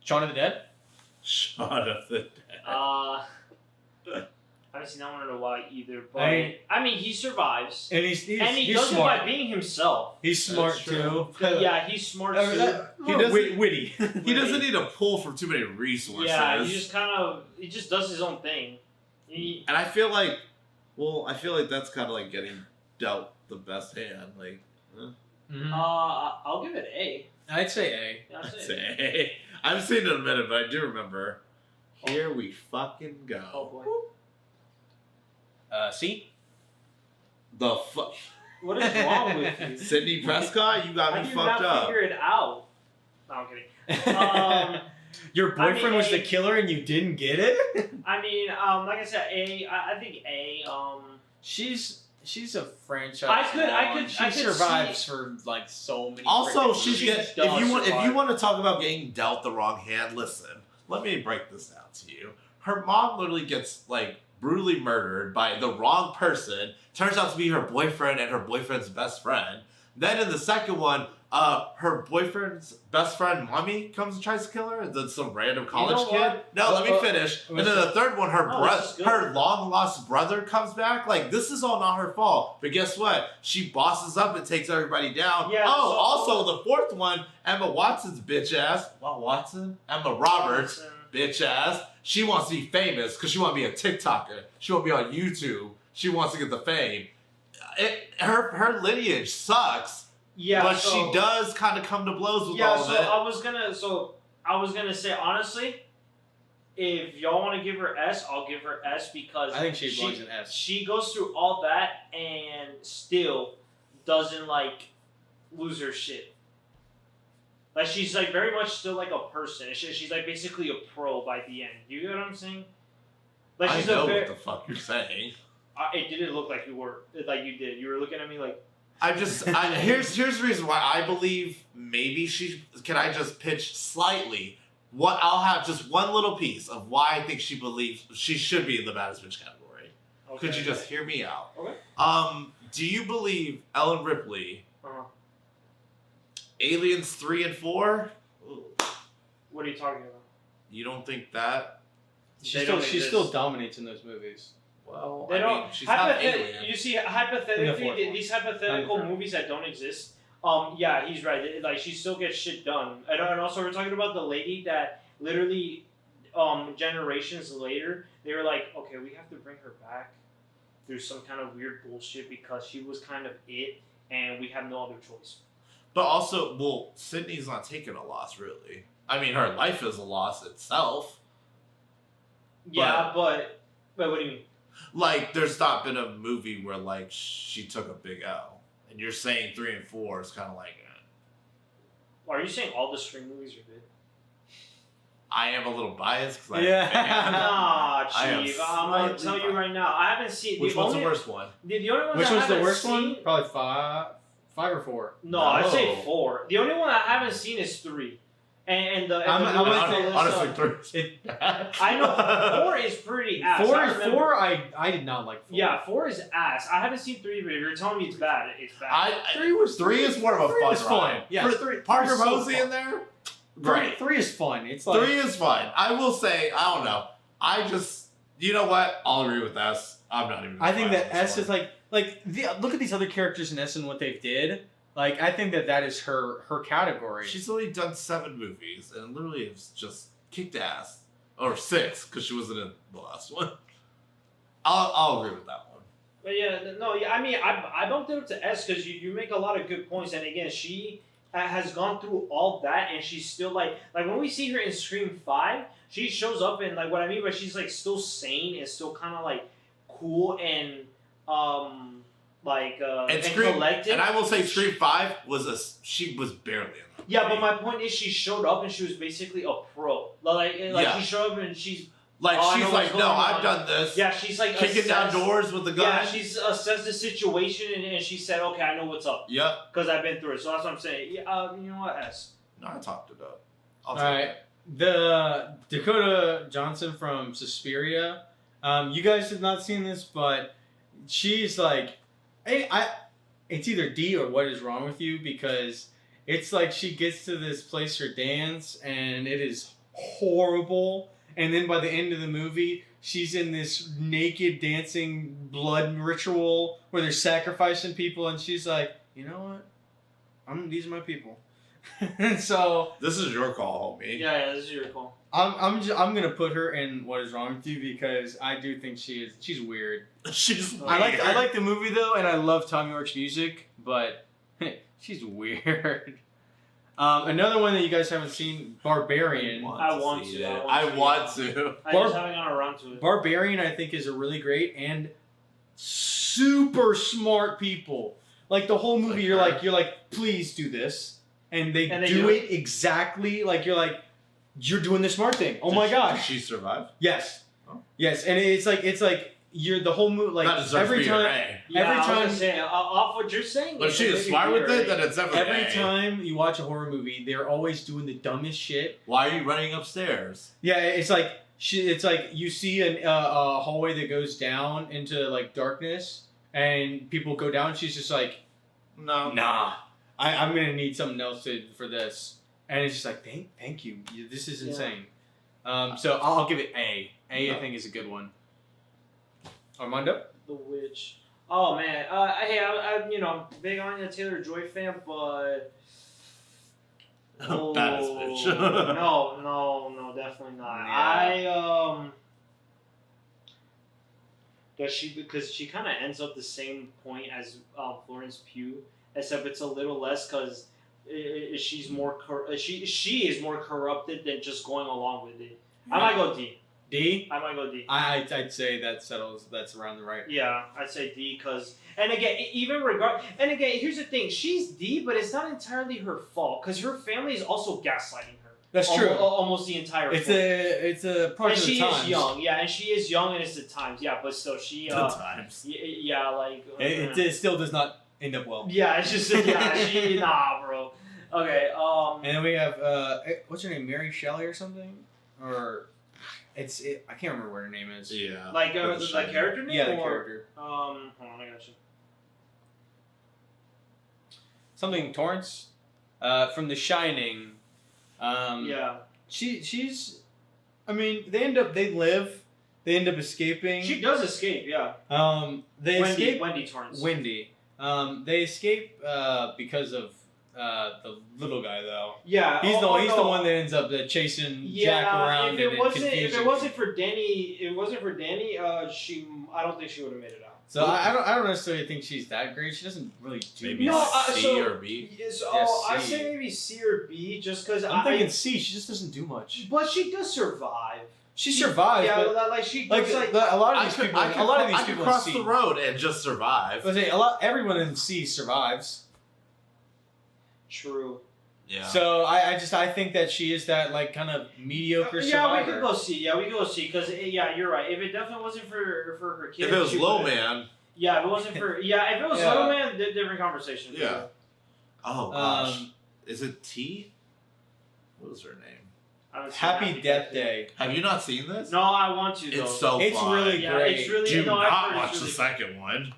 Shaun of the Dead. Shaun of the Dead. I haven't seen that one in a while either. But I mean, he survives, and he's he's does smart. it by being himself. He's smart too. Yeah, he's smart too. He doesn't witty. He doesn't need to pull from too many resources. Yeah, he just does his own thing. And I feel like, that's kind of like getting dealt the best hand. Like, I'll give it A. I'd say A. Yeah, I'd say A. I haven't seen it in a minute, but I do remember. Here we fucking go. Oh boy. C. The fuck. What is wrong with you? Sidney Prescott, you got me fucked up. Figure it out. No, I'm kidding. Your boyfriend was the killer and you didn't get it? I mean, like I said, A. I think A. She's a franchise. She survives for like so many. Also, if you want to talk about getting dealt the wrong hand, listen. Let me break this down to you. Her mom literally gets like brutally murdered by the wrong person. Turns out to be her boyfriend and her boyfriend's best friend. Then in the second one, her boyfriend's best friend, mommy, comes and tries to kill her. And then some random college kid. No, let me finish. And then the third one, her long lost brother comes back. Like, this is all not her fault. But guess what? She bosses up and takes everybody down. Yeah, also the fourth one, Emma Watson's bitch ass. What Watson? Emma Roberts, bitch ass. She wants to be famous because she wants to be a TikToker. She wants to be on YouTube. She wants to get the fame. Her lineage sucks. Yeah, but she does kind of come to blows with all of it. I was gonna say honestly, if y'all want to give her S, I'll give her S because I think she belongs in S. She goes through all that and still doesn't like lose her shit. Like she's like very much still like a person. She's like basically a pro by the end. You get what I'm saying? Like I know what the fuck you're saying. It didn't look like you were like you did. You were looking at me like. Here's the reason why I believe maybe can I just pitch slightly what I'll have just one little piece of why I think she believes she should be in the baddest bitch category. Okay. Could you just hear me out? Okay. Do you believe Ellen Ripley, Aliens 3 and 4? What are you talking about? You don't think that? She still dominates in those movies. Well, they don't. She's not alien. You see, hypothetically, these hypothetical movies that don't exist. Yeah, he's right. Like she still gets shit done, and also we're talking about the lady that literally, generations later, they were like, okay, we have to bring her back through some kind of weird bullshit because she was kind of it, and we have no other choice. But also, Sydney's not taking a loss, really. I mean, her life is a loss itself. Yeah, but what do you mean? Like, there's not been a movie where, like, she took a big L. And you're saying 3 and 4 is kind of like... Are you saying all the Scream movies are good? I am a little biased because Nah, Chief. I'm going to tell you right now. I haven't seen... Which one's the worst one? The only one Which one's the worst seen, one? Probably 5 or 4. No, I'd say 4. The only one I haven't seen is 3. Honestly, 3. I know 4 is pretty ass. 4 I did not like 4. Yeah, 4 is ass. I haven't seen 3, but if you're telling me it's bad, it's bad. 3 is more of a fun ride. Yeah, Parker Posey in there? Great. 3 is fun. It's like 3 is fun. I will say, I don't know. You know what? I'll agree with S. I'm not even. I think that S is like look at these other characters in S and what they did. Like, I think that is her category. She's only done 7 movies and literally has just kicked ass. Or 6, because she wasn't in the last one. I'll agree with that one. But I mean, I bumped it up to S because you make a lot of good points. And again, she has gone through all that and she's still like when we see her in Scream 5, she shows up and like what I mean, but she's like still sane and still kind of like cool and collected. And I will say Scream 5 she was barely in that. Yeah, but my point is she showed up and she was basically a pro. She showed up and she's like I've done this. Yeah, she's like kicking down doors with the gun. Yeah, she's assessed the situation and she said, okay, I know what's up. Yep. Because I've been through it. So that's what I'm saying. Yeah, you know what, S. No, I talked it up. All right. The Dakota Johnson from Suspiria. You guys have not seen this, but she's like, it's either D or What Is Wrong With You, because it's like she gets to this place for dance and it is horrible and then by the end of the movie, she's in this naked dancing blood ritual where they're sacrificing people, and she's like, you know what? These are my people. And so This is your call, homie. Yeah, this is your call. I'm gonna put her in What Is Wrong with You because I do think she's weird. She's weird. I like the movie though, and I love Tom York's music, but she's weird. Another one that you guys haven't seen, Barbarian. I want to. I want to. I just haven't gone around to it. Barbarian, I think, is a really great and super smart people. Like the whole movie, you're like, please do this, and they do it exactly like you're doing the smart thing. Oh my gosh! Did she survive? Yes, oh. Yes, and it's like you're the whole movie every time. Yeah, every time, I was saying, off what you're saying. But if she is smart with it, then it's definitely every time you watch a horror movie, they're always doing the dumbest shit. Why are you running upstairs? Yeah, it's like you see a hallway that goes down into like darkness, and people go down. She's just like, No. nah, I'm gonna need something else for this, and it's just like, thank you. This is insane. So I'll give it A. I think is a good one. Armando? The Witch. Oh man, hey, I'm big on the Taylor Joy fan, but Baddest bitch. no, definitely not. Yeah. Because she kind of ends up the same point as Florence Pugh, except it's a little less because she's more she is more corrupted than just going along with it. I might go D. D? I might go D. I'd say that's around the right. Yeah, I'd say D because, and again, here's the thing: she's D, but it's not entirely her fault because her family is also gaslighting her. That's true. Almost the entire. It's a part and of the she times. is young, yeah, and she is young, and it's the times, yeah, but still, she. The times. Yeah, like. It still does not end up well. Yeah, it's just nah, bro. Okay. And then we have what's her name, Mary Shelley or something, or. I can't remember what her name is. Yeah. Like character name? Yeah, the character. Hold on, I got you. Something Torrance, from The Shining. Yeah. She's. I mean, they end up escaping. She does escape, yeah. They escape. Wendy Torrance. Wendy. They escape because of the little guy though. Yeah, he's the one that ends up chasing Jack around. If it wasn't for Danny, I don't think she would have made it out. So I don't necessarily think she's that great. She doesn't really do maybe C or B. I say maybe C or B, just because I'm thinking C. She just doesn't do much. But she does survive. She survives. Yeah, but like she does, a lot of these people. A lot of these people cross in the C. road and just survive. Everyone in C survives. True. Yeah. So I think that she is that like kind of mediocre survivor. Yeah, we could go C. Yeah, we could go C because you're right. If it definitely wasn't for her kid, if it was Low Man. Yeah, if it wasn't for if it was Low Man, different conversation. Yeah. Oh gosh. Is it T? What was her name? Happy Death Day. Have you not seen this? No, I want to. Though. It's so it's fun. really great. It's really. Do not watch really the second one.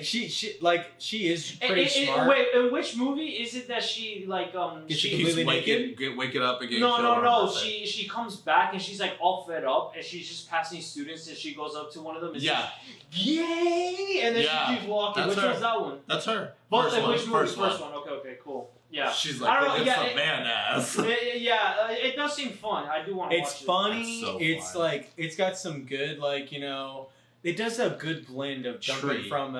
She is pretty smart. Wait, in which movie is it that she like She keeps completely naked? waking up again. No. She comes back and she's like all fed up and she's just passing students and she goes up to one of them and says, "Yay!" and then she keeps walking. Which one's that one? That's her. Which movie? First one. Okay, cool. Yeah. She's like, look at some man ass. It does seem fun. I do want to watch it. It's funny. It's so it's fun. like it's got some good it does a good blend of jumping from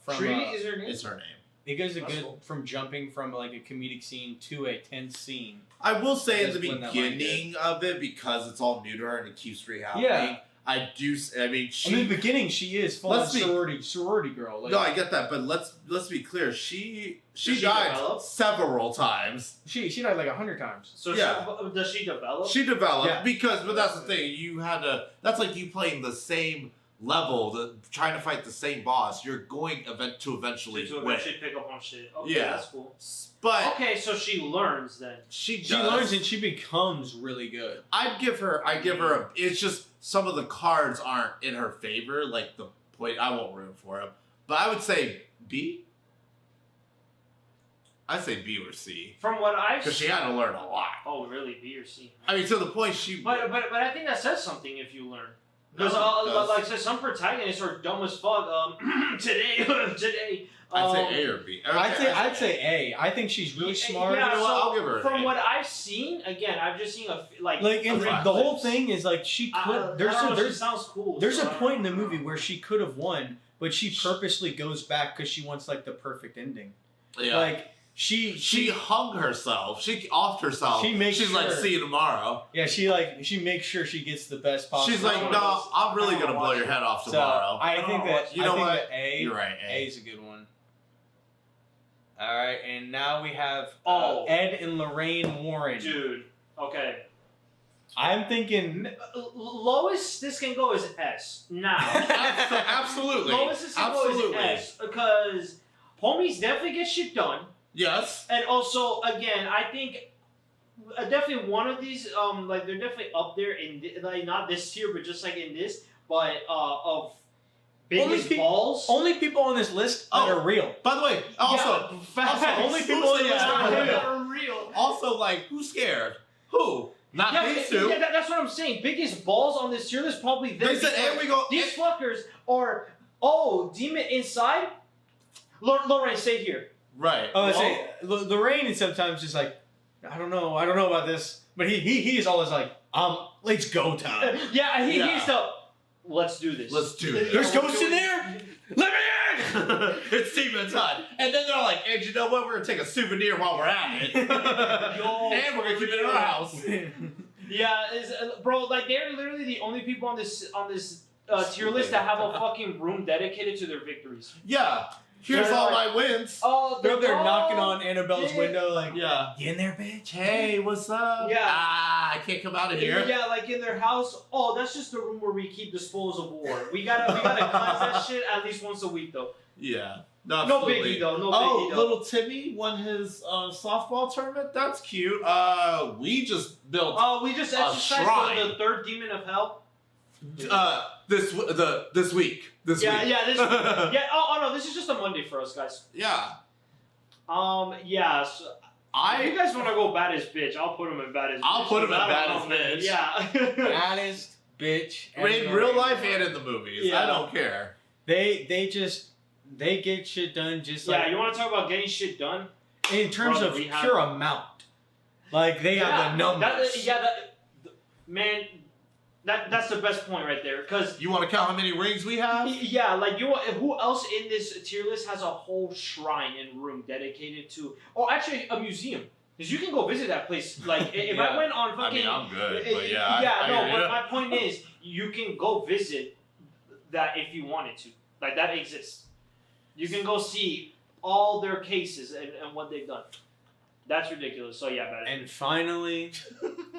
Tree is her name. It's her name. It goes from jumping from like a comedic scene to a tense scene. I will say in the Just blend that beginning of it, because it's all new to her and it keeps rehappening. Yeah. I do. I mean, in the beginning, she is full on sorority girl. Like, no, I get that, but let's be clear. She died develop? several times. She died like 100 times. So does she develop? She developed but that's the thing. You had to. That's like you playing the same level, trying to fight the same boss. You're going to eventually win. Pick up on shit. Okay, that's cool. But okay, so she learns then. She learns and she becomes really good. I'd give her it's just some of the cards aren't in her favor. Like the point, I won't root for him, but I would say B. I say B or C. From what I've Because she had to learn a lot. Oh, really? B or C? I mean, to the point she. But I think that says something if you learn. Because No, like I said, some protagonists are dumb as fuck. Today. I'd say A or B. Okay, I'd say A. I think she's really smart. Yeah, You know what? so I'll give her an from A. what I've seen, again, I've just seen Like in a the whole thing is like she could. She sounds cool. There's so a I point in the don't know. movie where she could have won, but she purposely goes back because she wants like the perfect ending. Yeah. Like she hung herself. She offed herself. She makes She's like, sure. see you tomorrow. yeah she makes sure she gets the best possible. She's like, I no, wanna- I'm really I gonna wanna blow watch your it. head off So tomorrow. I think that You know what? that A You're right. A is a good one. All right, and now we have Ed and Lorraine Warren. Dude, okay. I'm thinking Lowest this can go is S. Now. Absolutely. Lowest this can go is S. Because homies definitely get shit done. Yes. And also, again, I think definitely one of these, like they're definitely up there in like not this tier, but just like in this, but of biggest balls. only people on this list that are real. By the way, also, only people on the list that are real. Also, like, who's scared? Who? Not these two. Yeah, that's what I'm saying. Biggest balls on this tier list probably them. They said, and we go. These fuckers are demon inside. Lorraine, stay here. Right. I say Lorraine is sometimes just like, I don't know about this, but he is always like, let's go time. He's the. Let's do this. Let's do it. There's ghosts in there. Let me in. It's Steven time. And then they're like, and you know what? We're going to take a souvenir while we're at it. And we're going to keep it in our house. Yeah, bro, like they're literally the only people on this tier list that have a fucking room dedicated to their victories. Yeah. Here's all my wins. Oh, They're knocking on Annabelle's window like, Yeah. you in there, bitch? Hey, what's up? Yeah. I can't come out of here. Yeah, like in their house. Oh, that's just the room where we keep the spoils of war. We gotta cleanse that shit at least once a week though. Yeah. No absolutely. biggie though. No Oh, biggie though. little Timmy won his softball tournament. That's cute. We just built Oh, we just exercised shrine. the third demon of hell. this week. This Yeah, week. yeah, this. Yeah. Oh no, this is just a Monday for us guys. Yeah. Yeah. So, if you guys want to go baddest bitch, I'll put him in baddest. I'll bitch. put him in I don't baddest know, man. bitch. Yeah. Baddest bitch. In real life and in the movies. Yeah. I don't care. They get shit done just like Yeah, you want to talk about getting shit done? in terms Bro, of we have- pure amount. Like they have the numbers. Man, that's the best point right there. Cause You want to count how many rings we have? yeah, like who else in this tier list has a whole shrine and room dedicated to? Oh, actually, a museum. Because you can go visit that place. Like if I went on I fucking. mean, I'm good, but yeah. But my point is, you can go visit that if you wanted to. Like that exists. You can go see all their cases and what they've done. That's ridiculous. So yeah, bad. And finally,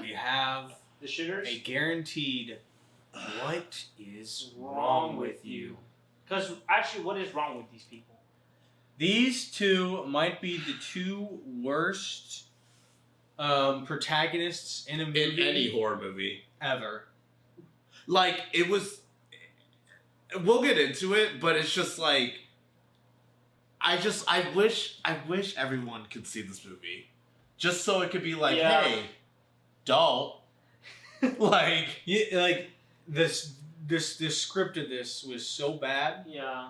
we have The shitters? a guaranteed what is wrong with you? Because actually, what is wrong with these people? These two might be the two worst protagonists in a movie In any horror movie. ever. Like, it was... We'll get into it, but it's just like... I wish everyone could see this movie. Just so it could be like, Yeah. hey, don't. Like... Yeah, like this script of this was so bad. Yeah.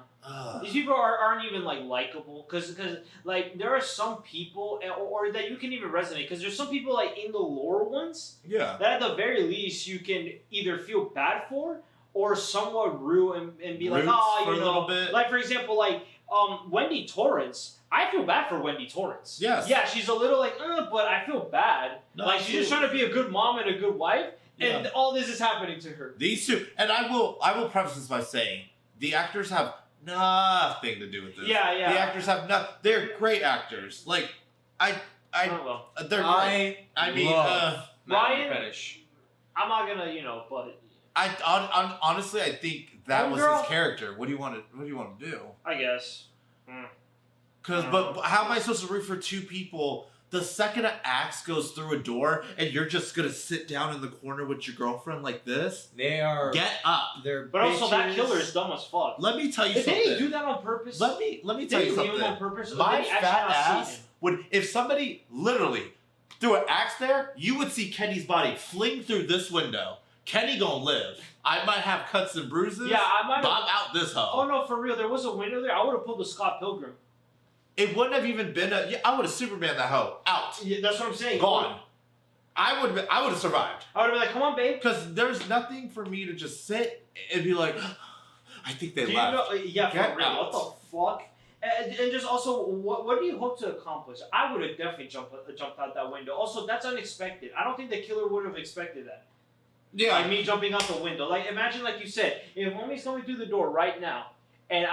These people aren't even like likable because like there are some people or that you can even resonate because there's some people like in the lore ones Yeah. that at the very least you can either feel bad for or somewhat rue and be like, Roots oh, for you a know, little bit. like for example, like Wendy Torrance. I feel bad for Wendy Torrance. Yes. Yeah, she's a little like, but I feel bad. No, like she's just trying to be a good mom and a good wife, and Yeah. all this is happening to her. These two, and I will preface this by saying the actors have nothing to do with this. Yeah, yeah. The actors have they're great actors. Like Oh, well. they're great. I mean, love Ryan- fetish. I'm not gonna, but honestly, I think that was Homegirl? his character. What do you want to do? I guess. Because, but how am I supposed to root for two people? The second an axe goes through a door, and you're just gonna sit down in the corner with your girlfriend like this? They are. Get up! They're But also, that bitches. killer is dumb as fuck. Let me tell you Did something. they do that on purpose? Let me tell Did you he leave him on something. purpose? Or My did he actually fat not see ass him? If somebody literally threw an axe there, you would see Kenny's body fling through this window. Kenny gonna live. I might have cuts and bruises. Yeah, I might. But I'm out this hoe. Oh no, for real. There was a window there. I would have pulled the Scott Pilgrim. It wouldn't have even been I would have Superman that hoe out. Yeah, that's what I'm saying. Gone. I would have survived. I would have been like, come on, babe. Because there's nothing for me to just sit and be like, I think they left. Yeah, Get for real. out. What the fuck? And just also, what do you hope to accomplish? I would have definitely jumped out that window. Also, that's unexpected. I don't think the killer would have expected that. Yeah. Like me jumping out the window. Like, imagine, like you said, if homie's coming through the door right now, and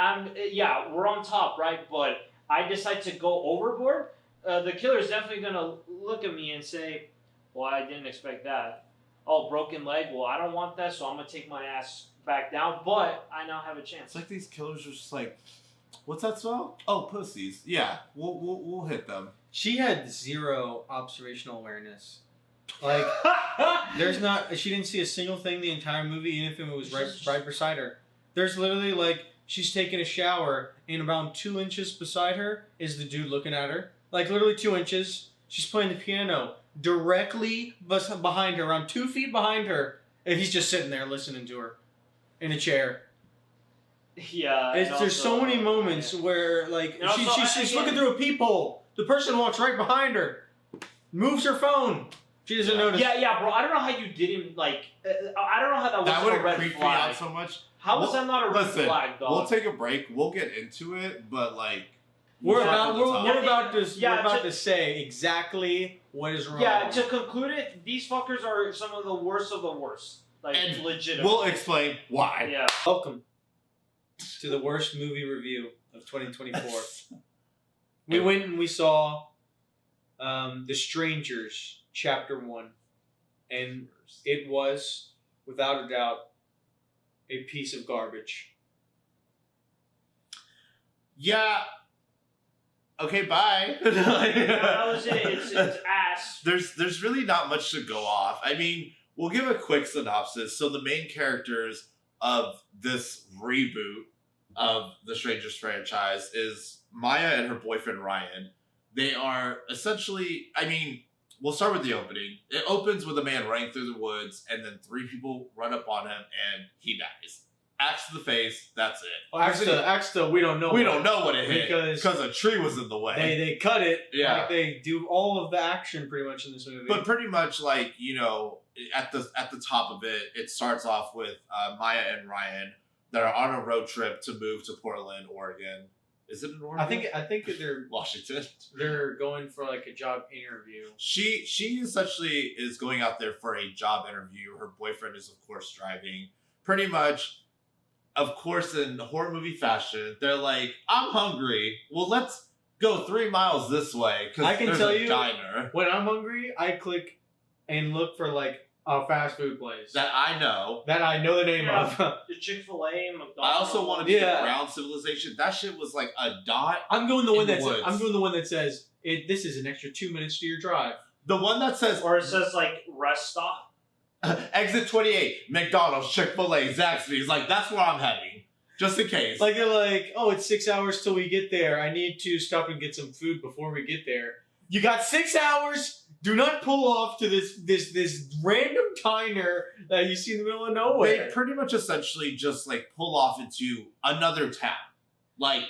we're on top, right? But I decide to go overboard, the killer's definitely gonna look at me and say, well, I didn't expect that. Oh, broken leg. Well, I don't want that, so I'm gonna take my ass back down. But I now have a chance. It's like these killers are just like, what's that smell? Oh, pussies. Yeah, we'll hit them. She had zero observational awareness. Like, she didn't see a single thing the entire movie, even if it was right beside her. There's literally, like, she's taking a shower, and around 2 inches beside her is the dude looking at her. Like, literally 2 inches. She's playing the piano directly behind her, around 2 feet behind her, and he's just sitting there listening to her in a chair. Yeah. There's so many moments where, like, she's looking through a peephole. The person walks right behind her, moves her phone. She doesn't notice. Yeah, bro. I don't know how you didn't, like, I don't know how that was a red creep me flag. out so much. How was that not a red flag, dog? We'll take a break. We'll get into it, but, like, we're about to say exactly what is wrong. Yeah, to conclude it, these fuckers are some of the worst of the worst. Like, and legit. We'll explain why. Yeah. Welcome to the worst movie review of 2024. We went and we saw The Strangers, Chapter 1. And it was, without a doubt, a piece of garbage. Yeah. Okay, bye. That was it. It's ass. There's really not much to go off. I mean, we'll give a quick synopsis. So the main characters of this reboot of the Strangers franchise is Maya and her boyfriend Ryan. They are essentially, I mean, we'll start with the opening. It opens with a man running through the woods, and then 3 people run up on him, and he dies. Axe to the face, that's it. Well, axe to we don't know. We don't know what it hit because a tree was in the way. They cut it. Yeah. Like they do all of the action pretty much in this movie. But pretty much, like, you know, at the top of it, it starts off with Maya and Ryan that are on a road trip to move to Portland, Oregon. Is it in Oregon? I think that they're Washington. They're going for like a job interview. She essentially is going out there for a job interview. Her boyfriend is, of course, driving. Pretty much, of course, in horror movie fashion, they're like, I'm hungry. Well, let's go 3 miles this way. I can tell you, diner. When I'm hungry, I click and look for like a fast food place that I know the name of. The Chick-fil-A, McDonald's. I also want to be a ground civilization. That shit was like a dot. I'm doing the one that says this is an extra 2 minutes to your drive. The one that says, or it says like rest stop. Exit 28, McDonald's, Chick-fil-A, Zaxby's. Like, that's where I'm heading. Just in case. Like, they're like, oh, it's 6 hours till we get there. I need to stop and get some food before we get there. You got 6 hours. Do not pull off to this random diner that you see in the middle of nowhere. They pretty much essentially just, like, pull off into another town. Like,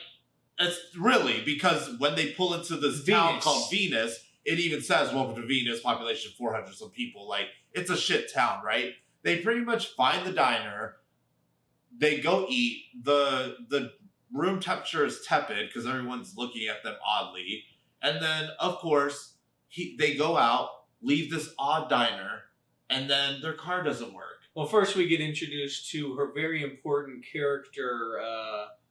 it's really, because when they pull into this town called Venus, it even says, welcome to Venus, population 400 some people. Like, it's a shit town, right? They pretty much find the diner. They go eat. The room temperature is tepid because everyone's looking at them oddly. And then, of course, they go out, leave this odd diner, and then their car doesn't work. Well, first we get introduced to her very important character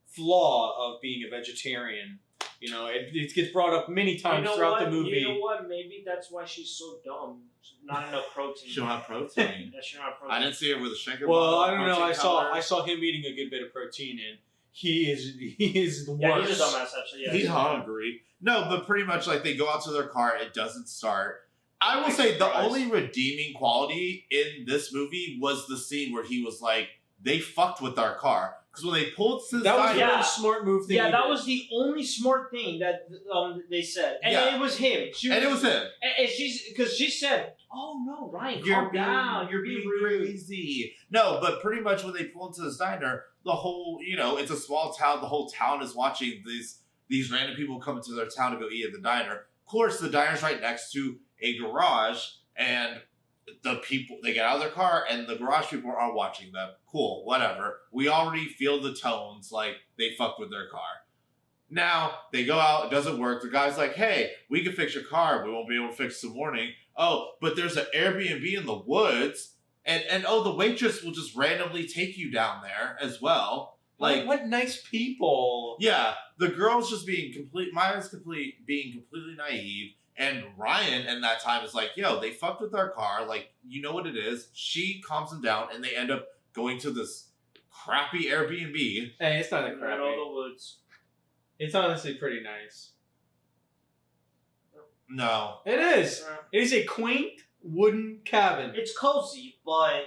flaw of being a vegetarian. You know, it gets brought up many times throughout the movie. You know what? Maybe that's why she's so dumb. Not enough protein. She don't have protein. Yeah, she don't have protein. I didn't see her with a shaker. Well, I don't know. I saw him eating a good bit of protein, and he is the worst. Yeah, he's a dumbass. Actually, yeah, he's hungry. No, but pretty much like they go out to their car, it doesn't start. I will say the only redeeming quality in this movie was the scene where he was like, they fucked with our car. Because when they pulled to the That was side, the Yeah. one smart move thing. Yeah, he that did. was the only smart thing that they said, and Yeah. it was him. and it was him. And she said, "Oh no, Ryan, You're calm down. You're being rude." crazy. No, but pretty much when they pull into this diner, the whole, it's a small town. The whole town is watching these random people come into their town to go eat at the diner. Of course, the diner's right next to a garage, and the people, they get out of their car, and the garage people are watching them. Cool, whatever. We already feel the tones, like they fucked with their car. Now, they go out, it doesn't work. The guy's like, hey, we can fix your car. We won't be able to fix it in the morning. Oh, but there's an Airbnb in the woods. And oh, the waitress will just randomly take you down there as well. Like, what nice people. yeah, the girl's just being Maya's being completely naive. And Ryan in that time is like, yo, they fucked with our car. Like, you know what it is. She calms them down, and they end up going to this crappy Airbnb. Hey, it's not that In crappy. all the woods. It's honestly pretty nice. No. It is. It is a quaint wooden cabin. It's cozy, but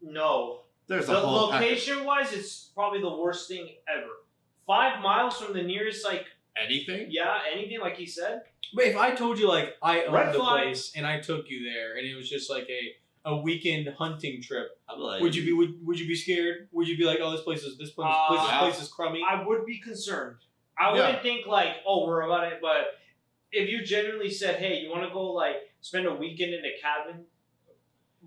no. There's a The whole location-wise, it's probably the worst thing ever. 5 miles from the nearest, anything? anything like he said. But if I told you, like, I Red owned the flag. place and I took you there and it was just like a weekend hunting trip, I'm like, would you be scared? Would you be like, oh, this place is crummy? I would be concerned. I Yeah. wouldn't think like, oh, we're about it. But if you genuinely said, hey, you want to go spend a weekend in a cabin?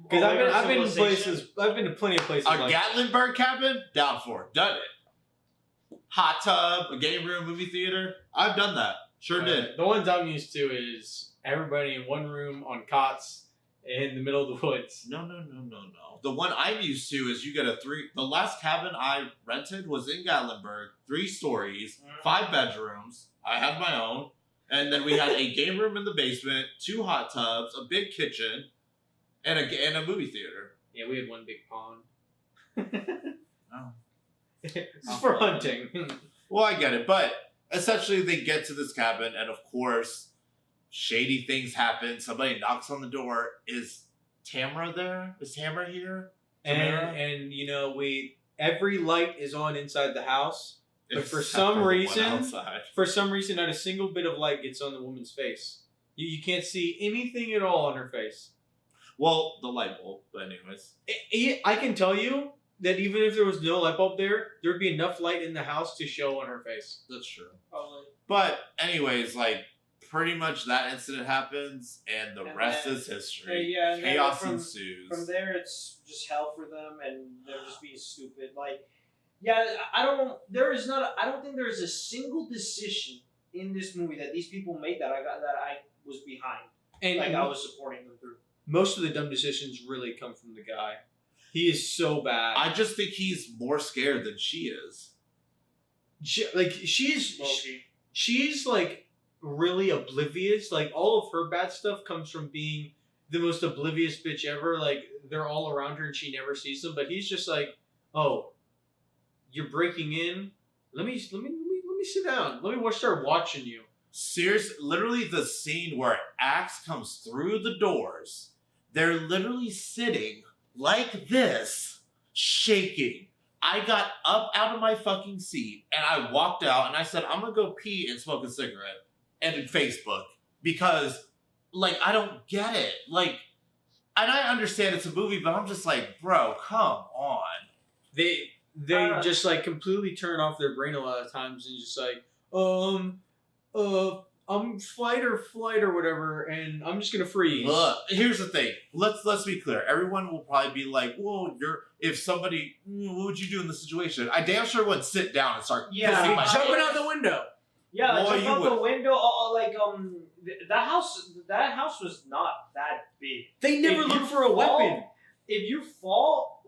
Because away from I've been to civilization? places. I've been to plenty of places. a like Gatlinburg cabin? Down for it. Done it. Hot tub, a game room, movie theater. I've done that. Sure did. The ones I'm used to is everybody in one room on cots in the middle of the woods. No. The one I'm used to is you get the last cabin I rented was in Gatlinburg, 3 stories, 5 bedrooms. I had my own. And then we had a game room in the basement, 2 hot tubs, a big kitchen, and a movie theater. Yeah, we had one big pond. Oh. This is for hunting. Well, I get it, but essentially they get to this cabin, and of course, shady things happen. Somebody knocks on the door. Is Tamara there? Is Tamara here? Tamara? and every light is on inside the house, but for Except some the one reason, outside. not a single bit of light gets on the woman's face. You can't see anything at all on her face. Well, the light bulb, but anyways. I can tell you that even if there was no light bulb there'd be enough light in the house to show on her face. That's true. Probably. But anyways, pretty much that incident happens, and the rest is history. Yeah, and then Chaos from ensues. there, it's just hell for them, and they're just being stupid. I don't think there is a single decision in this movie that these people made that I was behind. And I was supporting them through. most of the dumb decisions really come from the guy. He is so bad. I just think he's more scared than she is. She's really oblivious. All of her bad stuff comes from being the most oblivious bitch ever. They're all around her and she never sees them. But he's just like, oh, you're breaking in. Let me sit down. Let me start watching you. Seriously, literally the scene where Axe comes through the doors, they're literally sitting like this, shaking. I got up out of my fucking seat and I walked out and I said, I'm gonna go pee and smoke a cigarette and in Facebook because, I don't get it. And I understand it's a movie, but I'm just like, bro, come on. They just completely turn off their brain a lot of times and just I'm fight or whatever, and I'm just gonna freeze. Look, here's the thing. Let's be clear. Everyone will probably be like, "Well, if somebody, what would you do in this situation?" I damn sure would sit down and start pissing my Jumping out the window. Yeah, Boy, jump you out the would. window. That house was not that big. They never If look you for a fall- weapon. If you fall,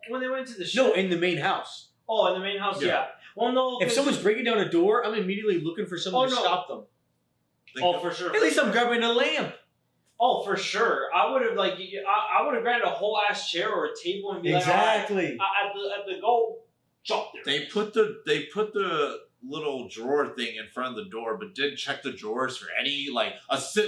when they went to the ship. No, in the main house. Oh, in the main house, Yeah. yeah. Well, no. If 'cause- someone's breaking down a door, I'm immediately looking for someone to no. stop them. Oh, for sure. At least I'm grabbing a lamp. Oh, for sure. I would have I would have grabbed a whole ass chair or a table and be Exactly. like, at the goal, jump there. They put the little drawer thing in front of the door, but didn't check the drawers for any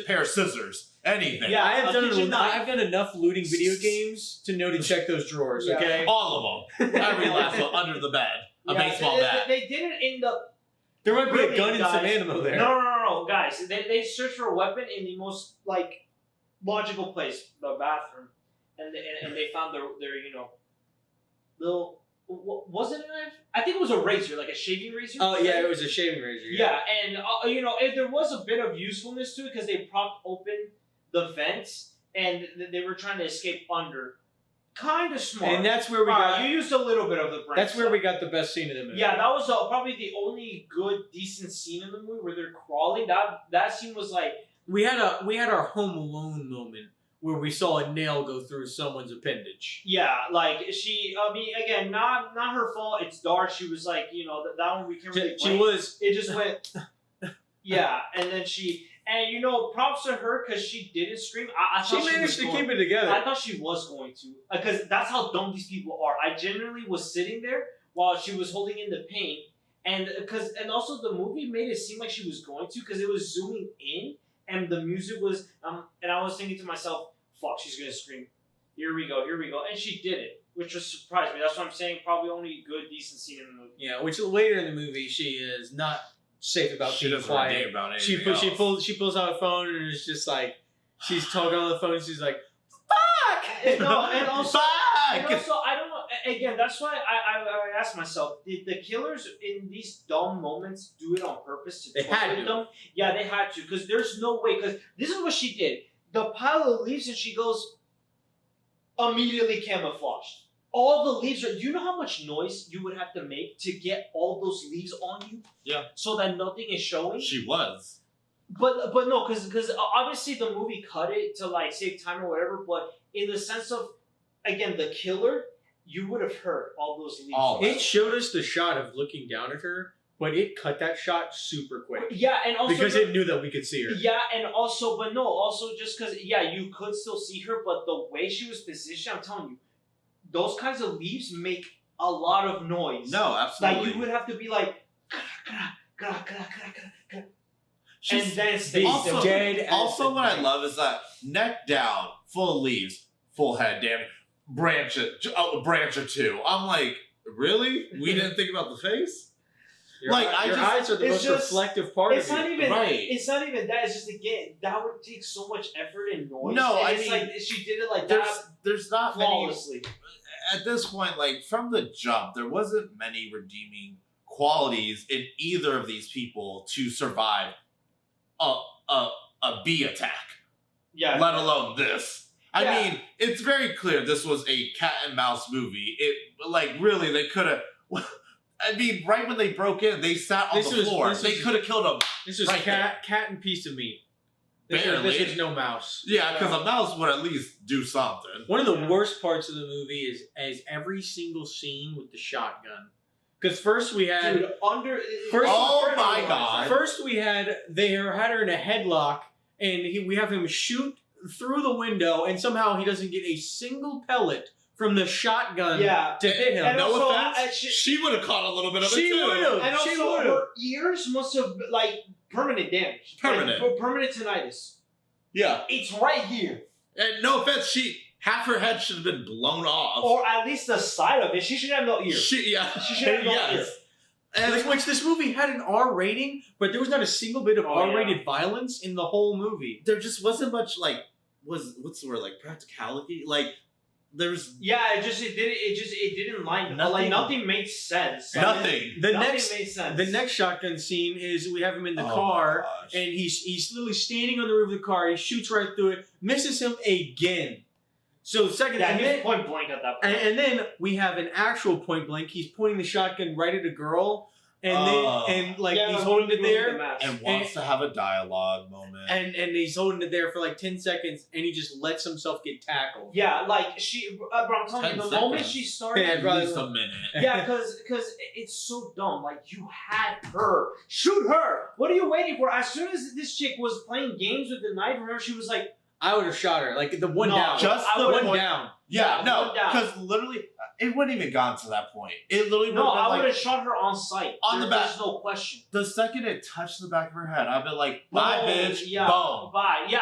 pair of scissors. anything. Yeah, I have a done kitchen knife. I've done enough looting video games to know to check those drawers. Yeah. Okay. All of them. Every last one under the bed. A baseball bat. They didn't end up. There might be Really, a gun and guys. some ammo there. No, guys. They searched for a weapon in the most logical place, the bathroom, and they found their little. Was it a knife? I think it was a razor, like a shaving razor. Oh yeah, it was a shaving razor. Yeah, and if there was a bit of usefulness to it because they propped open the vents and they were trying to escape under. Kind of smart. And that's where we got. You used a little bit of the brain. That's where we got the best scene in the movie. Yeah, that was probably the only good, decent scene in the movie where they're crawling. That scene was like we had our Home Alone moment where we saw a nail go through someone's appendage. yeah, like she. I mean, again, not her fault. It's dark. She was like, that one we can't really. She blame. was. It just went. Yeah, and then she. And props to her because she didn't scream. I She thought managed to was keep going, it together. I thought she was going to because that's how dumb these people are. I genuinely was sitting there while she was holding in the pain, and also the movie made it seem like she was going to because it was zooming in and the music was and I was thinking to myself, "Fuck, she's gonna scream." Here we go, and she did it, which just surprised me. That's what I'm saying. Probably only good, decent scene in the movie. Yeah, which later in the movie she is not safe about She being doesn't quiet. think about anything She pulls out a phone and it's just like she's talking on the phone. And she's like, And also, Fuck! I don't know. Again, that's why I asked myself: did the killers in these dumb moments do it on purpose to They had torture to. them? Yeah, they had to because there's no way. Because this is what she did: the pile of leaves, and she goes immediately camouflaged. All the leaves are. Do you know how much noise you would have to make to get all those leaves on you? Yeah. So that nothing is showing. She was. But no, because obviously the movie cut it to save time or whatever. But in the sense of, again, the killer, you would have heard all those leaves. It showed us the shot of looking down at her, but it cut that shot super quick. Yeah, and also because it knew that we could see her. Yeah, and also, but no, also just because you could still see her, but the way she was positioned, I'm telling you, those kinds of leaves make a lot of noise. No, absolutely. Like you would have to be like, and She's then stay also still. dead. Also, what I love is that neck down, full of leaves, full head, damn it, branch or two. I'm like, really? We didn't think about the face? Your eyes are the it's most just- reflective part It's of not you. even. Right. It's not even that. It's just again that would take so much effort and noise. No, and I it's mean, like she did it like that There's not many. flawlessly. At this point, from the jump, there wasn't many redeeming qualities in either of these people to survive a bee attack. Yeah. Let alone this. I Yeah. mean, it's very clear this was a cat and mouse movie. Really, they could have. I mean, right when they broke in, they sat on the floor. They could have killed him. This was right cat and piece of meat. This was no mouse. Yeah, because a mouse would at least do something. One of the worst parts of the movie is every single scene with the shotgun. Because first we had Dude, Oh my God. First we had had her in a headlock, and we have him shoot through the window, and somehow he doesn't get a single pellet from the shotgun to hit him. And No also, offense. She would have caught a little bit of it She too. would've. And She also, would've. her ears must have permanent damage. Permanent. Permanent tinnitus. Yeah. It's right here, And no offense, half her head should have been blown off. or at least the side of it. She should have no ear. She should have no ear. And Which this movie had an R rating, but there was not a single bit of R-rated violence in the whole movie. there just wasn't much what's the word, practicality? There's It didn't line up. Nothing made sense. nothing. The Nothing next made sense. The next shotgun scene is we have him in the Oh car, my gosh. and he's literally standing on the roof of the car. He shoots right through it, misses him again. So second, Yeah, and he was then, point blank at that point. and then we have an actual point blank. He's pointing the shotgun right at a girl, and he's holding it there, And wants to have a dialogue moment. and he's holding it there for 10 seconds, and he just lets himself get tackled. Yeah, she. Bro, I'm telling you, 10 the moment seconds. she started. Yeah, At brother. least a minute. Yeah, because it's so dumb. You had her. Shoot her. What are you waiting for? As soon as this chick was playing games with the knife, she was like, I would have shot her, the one No, down, just I the one point- down. Yeah, Yeah, no, one down. because literally, it wouldn't even gone to that point. It literally No, would have I been would like, have shot her on sight. On the back. There's no question. the second it touched the back of her head, I'd been like, bye, Oh, bitch. Yeah, Boom. bye. Yeah.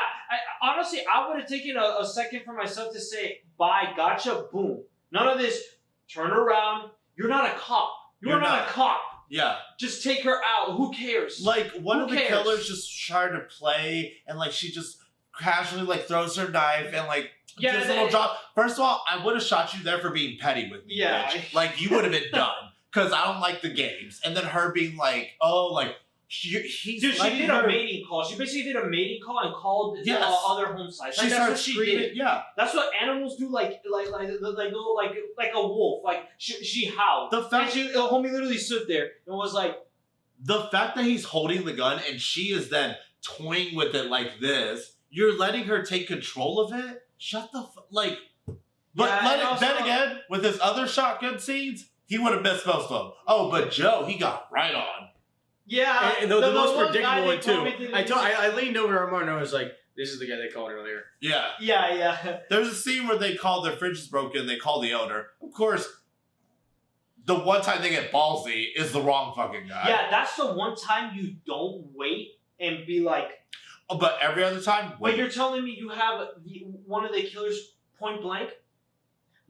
Honestly, I would have taken a second for myself to say, bye, gotcha, boom. None of this, turn around. You're not a cop. You're not a cop. Yeah. Just take her out. Who cares? Like, one Who of the cares? killers just tried to play, and like she just casually like throws her knife and like Yeah, gives a little drop. First of all, I would have shot you there for being petty with me, Yeah. bitch. Like, you would have been done. Because I don't like the games. And then her being like, oh, like, he's Dude, she letting did her... a mating call. She basically did a mating call and called Yes. other home sites. She Like, that's started what she screaming. did. Yeah. That's what animals do, like a wolf. Like she howled. The fact, And the homie literally stood there and was like, the fact that he's holding the gun and she is then toying with it like this, you're letting her take control of it? Shut the like. But Yeah, then again, with his other shotgun scenes, he would have missed most of them. Oh, but Joe, he got right on. yeah. And the most one guy predictable they one too. told me that I leaned over to Armando and I was like, "This is the guy they called earlier." Yeah. Yeah. There's a scene where they call their fridge is broken, they call the owner. Of course, the one time they get ballsy is the wrong fucking guy. Yeah, that's the one time you don't wait and be like, But every other time, but you're telling me you have one of the killers point blank?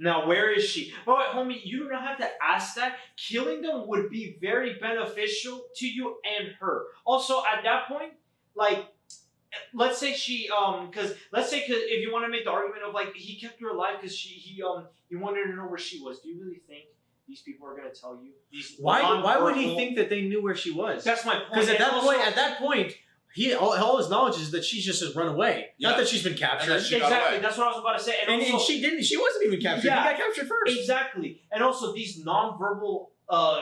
Now, where is she? But wait, homie, you don't have to ask that. Killing them would be very beneficial to you and her. Also, at that point, like, let's say she, because if you want to make the argument of like he kept her alive because he wanted to know where she was. Do you really think these people are gonna tell you? Why would he think that they knew where she was? That's my point. Because And also- at that point, all his knowledge is that she's just run away. Yeah. Not that she's been captured. And then she got exactly. away. That's what I was about to say. And, And also, she didn't. She wasn't even captured. Yeah. He got captured first. exactly. And also, these nonverbal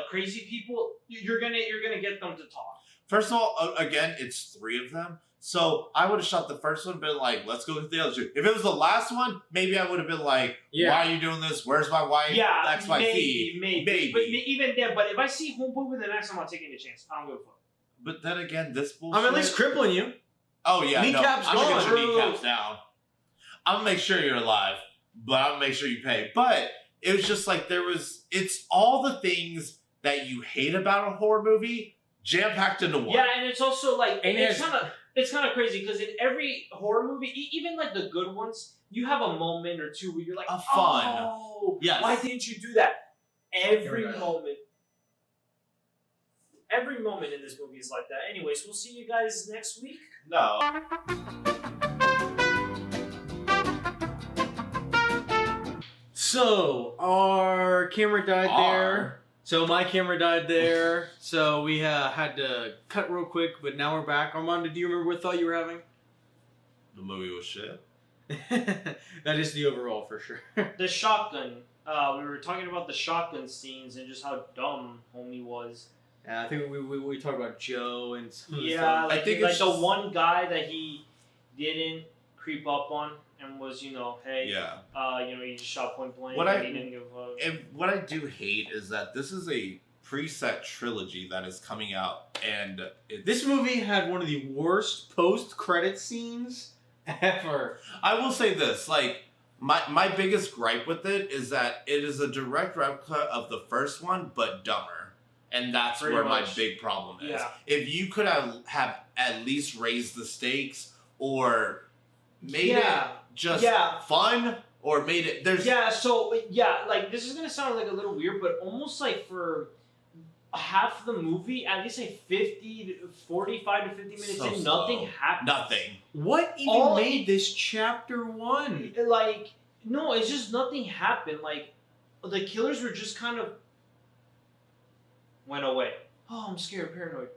crazy people, you're gonna get them to talk. First of all, again, it's 3 of them. So I would have shot the first one and been like, let's go with the other 2. If it was the last one, maybe I would have been like, Yeah. why are you doing this? Where's my wife? Yeah, X, Y, Z. maybe. But even then, but if I see Homeboy with an axe, I'm not taking a chance. I don't give a fuck. But then again, this bullshit. I'm at least crippling you. Oh yeah, Kneecaps I'm gonna get your gone. kneecaps down. I'm gonna make sure you're alive, but I'm gonna make sure you pay. But it was just like it's all the things that you hate about a horror movie jam packed into one. Yeah, and it's also like And it's kind of crazy because in every horror movie, even like the good ones, you have a moment or two where you're like, A fun. Oh, Yes. why didn't you do that? Every Here we go. moment. Every moment in this movie is like that. Anyways, we'll see you guys next week. No. So our camera died there. So my camera died there. So we had to cut real quick, but now we're back. Armando, do you remember what thought you were having? The movie was shit. That is the overall for sure. The shotgun. We were talking about the shotgun scenes and just how dumb homie was. Yeah, I think we talked about Joe and some of the Yeah, stuff. like, I think like it's the just- one guy that he didn't creep up on and was, hey, Yeah. he just shot point blank. What and I- he didn't give a fuck. And what I do hate is that this is a preset trilogy that is coming out, and This movie had one of the worst post-credit scenes ever. I will say this, like, my biggest gripe with it is that it is a direct replica of the first one, but dumber. And that's Pretty where my much. big problem is. Yeah. If you could have at least raised the stakes or made it Yeah. just Yeah. fun or made it this is gonna sound like a little weird, but almost like for half the movie, at least like 45 to 50 minutes So in, slow. nothing happens. nothing. What even All made this chapter 1? Like, no, it's just nothing happened. Like, the killers were just kind of went away. Oh, I'm scared, paranoid.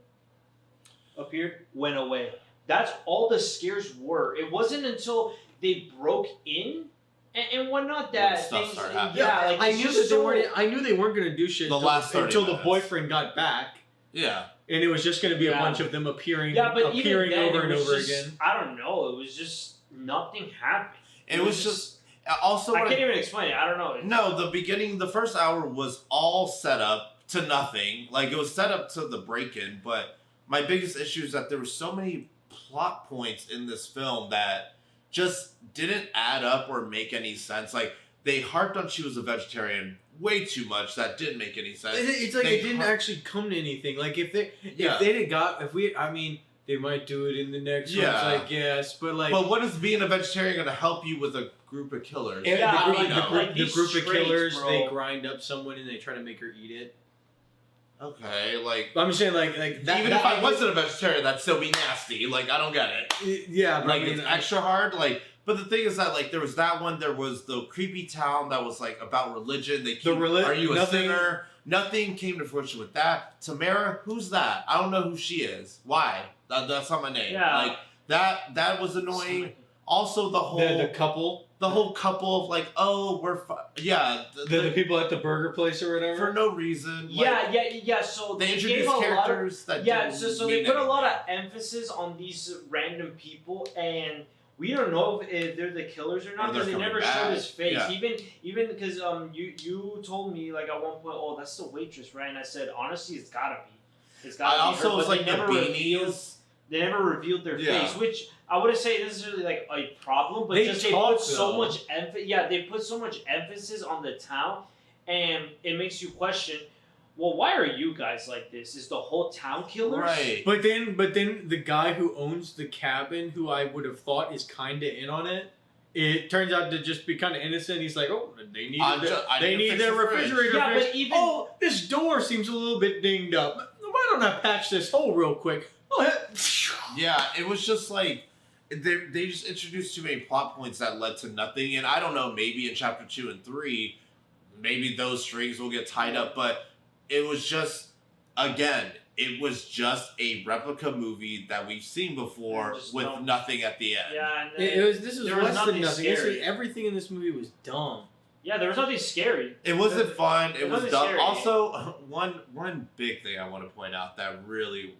Appeared, went away. That's all the scares were. It wasn't until they broke in and whatnot that When stuff things. started happening. Yeah, like I it's knew just that they so- weren't. I knew they weren't going to do shit The last 30 until the minutes. boyfriend got back, Yeah. and it was just going to be a Yeah. bunch of them appearing, Yeah, but even appearing then, over it and was over just, again. I don't know. It was just nothing happened. It was just also I what can't even explain it. I don't know. No, the first hour was all set up to nothing. Like, it was set up to the break-in, but my biggest issue is that there were so many plot points in this film that just didn't add up or make any sense. Like, they harped on she was a vegetarian. way too much that didn't make any sense. It's like it didn't actually come to anything. Like if they they might do it in the next ones, I guess. But what is being a vegetarian going to help you with a group of killers? The group of killers, bro. They grind up someone and they try to make her eat it. Okay, like I'm just saying, like that, even if I wasn't a vegetarian, that'd still be nasty. Like I don't get it. Yeah, like it's extra hard. Like, but the thing is that like there was that one. There was the creepy town that was like about religion. Are you a sinner? Nothing came to fruition with that. Tamara, who's that? I don't know who she is. Why? That's not my name. Yeah. Like that was annoying. Also, the whole couple of like, oh, we're the people at the burger place or whatever for no reason. Yeah. So they introduced characters that so they put a lot of emphasis on these random people, and we don't know if they're the killers or not because they never showed his face. Yeah. Even because you told me like at one point, oh, that's the waitress, right? And I said honestly, it's gotta be. It's gotta be also her. was like the beanies. They never revealed their face, which I wouldn't say necessarily like a problem, but they put so much emphasis. Yeah, they put so much emphasis on the town, and it makes you question. Well, why are you guys like this? Is the whole town killers? Right. But then the guy who owns the cabin, who I would have thought is kind of in on it, it turns out to just be kind of innocent. He's like, oh, they need their refrigerator. Yeah, but even this door seems a little bit dinged up. Why don't I patch this hole real quick? Yeah, it was just like they just introduced too many plot points that led to nothing. And I don't know, maybe in chapter 2 and 3, maybe those strings will get tied up. But it was just, again, it was just a replica movie that we've seen before with nothing at the end. Yeah, and this was less than nothing. Everything in this movie was dumb. Yeah, there was nothing scary. It wasn't fun. It was dumb. Scary. Also, one big thing I want to point out that really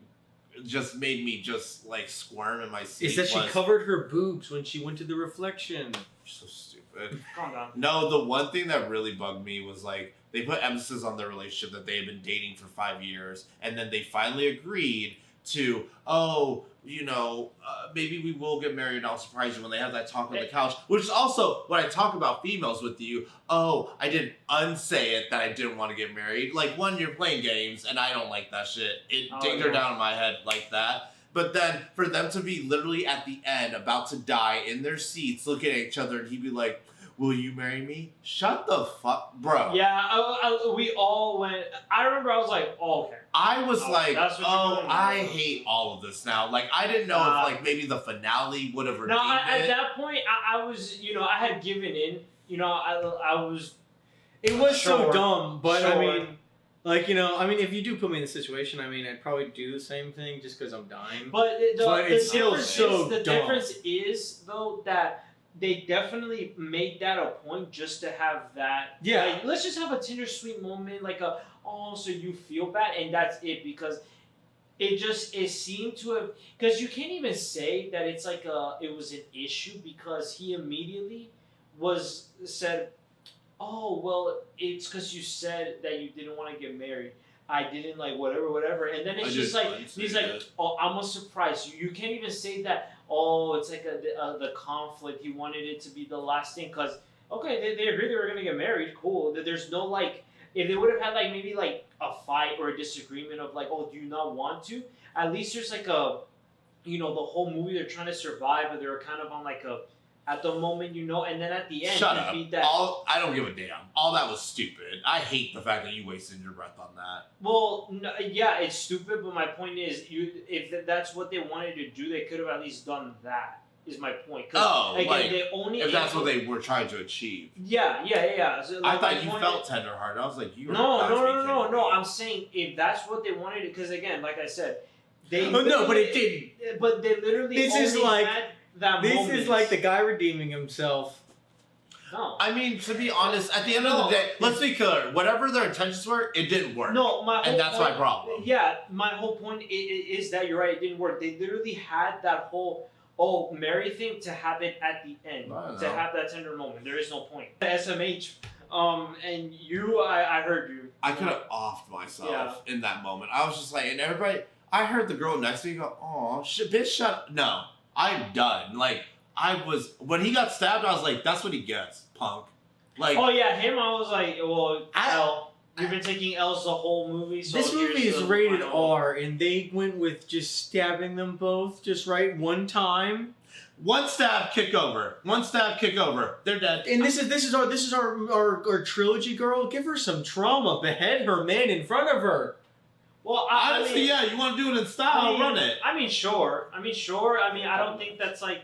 just made me just like squirm in my seat is that she covered her boobs when she went to the reflection. So stupid. Calm down. No, the one thing that really bugged me was like they put emphasis on their relationship that they had been dating for 5 years, and then they finally agreed to, maybe we will get married and I'll surprise you when they have that talk on the couch. Which is also, when I talk about females with you, I didn't unsay it that I didn't want to get married. Like, one, you're playing games, and I don't like that shit. It dinged her down in my head like that. But then, for them to be literally at the end, about to die, in their seats, looking at each other, and he'd be like, will you marry me? Shut the fuck, bro. Yeah, we all went. I remember I was like, oh, okay. I was like, I hate all of this now. Like, I didn't know if, like, maybe the finale would have redeemed at that point, I was, I had given in. I was. It was so dumb, but I mean, like, if you do put me in the situation, I'd probably do the same thing just because I'm dying. But it's still so dumb. The difference is, though, that they definitely made that a point just to have that. Yeah. Like, let's just have a tender sweet moment, like so you feel bad, and that's it, because it seemed to have, because you can't even say that it's like it was an issue, because he immediately said, oh, well, it's because you said that you didn't want to get married. I didn't, like, whatever. And then it's just like, he's like, oh, I'm a surprise. You can't even say that, oh, it's like the conflict. He wanted it to be the last thing, because, okay, they agreed they were going to get married. Cool. There's no, like, if they would have had, like, maybe, like, a fight or a disagreement of, like, oh, do you not want to? At least there's, like, the whole movie, they're trying to survive, but they're kind of on, like, at the moment, and then at the end, shut up. Beat that. I don't give a damn. All that was stupid. I hate the fact that you wasted your breath on that. Well, no, yeah, it's stupid, but my point is, if that's what they wanted to do, they could have at least done that. Is my point. If that's what they were trying to achieve. Yeah. So, like, I thought you felt tenderhearted. I was like, you were No. I'm saying if that's what they wanted, because again, like I said, they. But it didn't. But they literally. This is like the guy redeeming himself. No. I mean, to be honest, at the end of the day, let's be clear. Whatever their intentions were, it didn't work. No, that's my problem. Yeah, my whole point is that you're right. It didn't work. They literally had that whole Mary thing to have it at the end, to have that tender moment. There is no point. SMH, and I heard you. I could have offed myself in that moment. I was just like, and everybody. I heard the girl next to me go, "Oh, bitch, shut up." No, I'm done. Like, when he got stabbed, I was like, that's what he gets, punk. Like, oh yeah, him. I was like, well, I- L. You've been taking L's the whole movie. So This movie here's is the rated final. R, and they went with just stabbing them both just right one time. one stab, kick over. One stab, kick over. They're dead. And this is our trilogy, girl. Give her some trauma. Behead her man in front of her. Well, Honestly, yeah, you want to do it in style, run it. I mean, sure. I mean, I don't think that's like.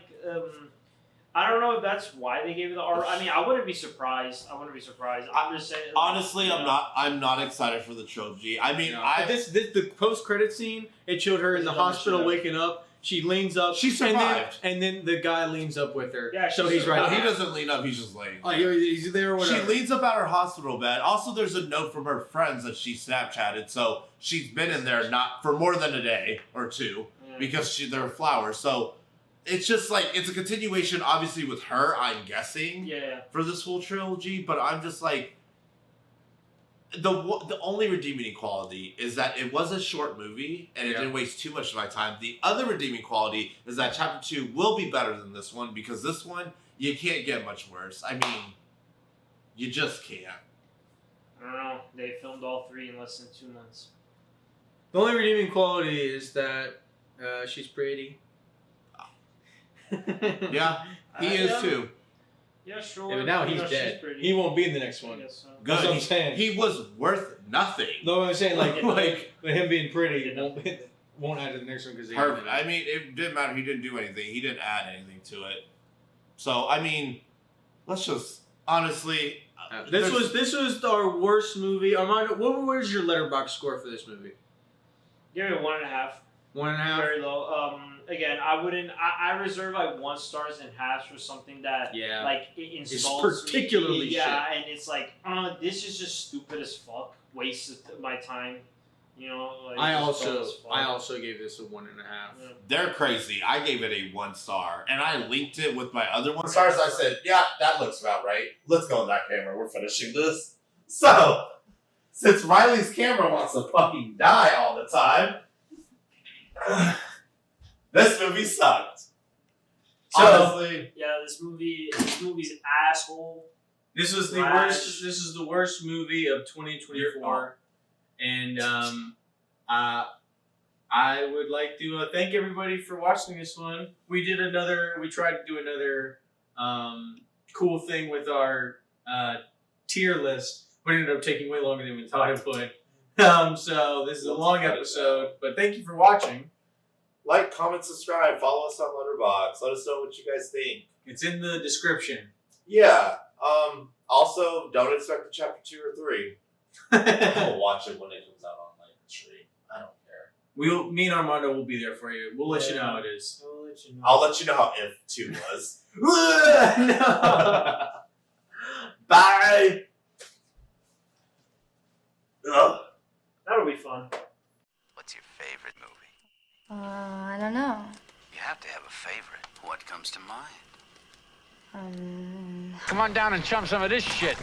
I don't know if that's why they gave it the R. I mean, I wouldn't be surprised. I'm just saying. Honestly, you know. I'm not excited for the trilogy. I mean, the post credit scene. It showed her in the hospital waking up. She leans up. She survived. And then the guy leans up with her. Yeah, so she he's right. No, there. he doesn't lean up. He's just laying. Oh, he's there. Or She whatever. leans up at her hospital bed. Also, there's a note from her friends that she Snapchatted, so she's been in there not for more than a day or two because there are flowers. So it's just like it's a continuation, obviously, with her. I'm guessing, for this whole trilogy. But I'm just like the only redeeming quality is that it was a short movie and it didn't waste too much of my time. The other redeeming quality is that Chapter 2 will be better than this one because this one you can't get much worse. I mean, you just can't. I don't know. They filmed all 3 in less than 2 months. The only redeeming quality is that she's pretty. Yeah, he is too. Yeah, sure. Yeah, but now he's dead. He won't be in the next one. So. Good. That's what I'm saying. He was worth nothing. No, I'm saying like Yeah. him being pretty won't add to the next one because Perfect. I mean, it didn't matter. He didn't do anything. He didn't add anything to it. So I mean, let's just honestly. This was our worst movie. Armando, where's your Letterbox score for this movie? Give it 1.5. 1.5. Very low. Again, I wouldn't. I reserve like 1 stars and half for something that like it installs particularly me. Yeah, and it's like, this is just stupid as fuck. Waste of my time. You know. Like, I also gave this a 1.5. Yeah. They're crazy. I gave it a 1 star, and I linked it with my other 1 stars. I said, "Yeah, that looks about right. Let's go on that camera. We're finishing this." So, since Riley's camera wants to fucking die all the time. This movie sucked. Honestly, this movie's asshole. This was the worst. This is the worst movie of 2024, and I would like to thank everybody for watching this one. We tried to do another cool thing with our tier list, but it ended up taking way longer than we thought it would. So this is a long episode, but thank you for watching. like, comment, subscribe, follow us on Letterbox. Let us know what you guys think. It's in the description. Yeah. Also, don't expect a chapter 2 or 3. I'll watch it when it comes out on like the stream. I don't care. Me and Armando will be there for you. We'll let you know how it is. I'll let you know how If 2 was. No. Bye. Ugh. That'll be fun. What's your favorite movie? I don't know. You have to have a favorite. What comes to mind? Come on down and chum some of this shit.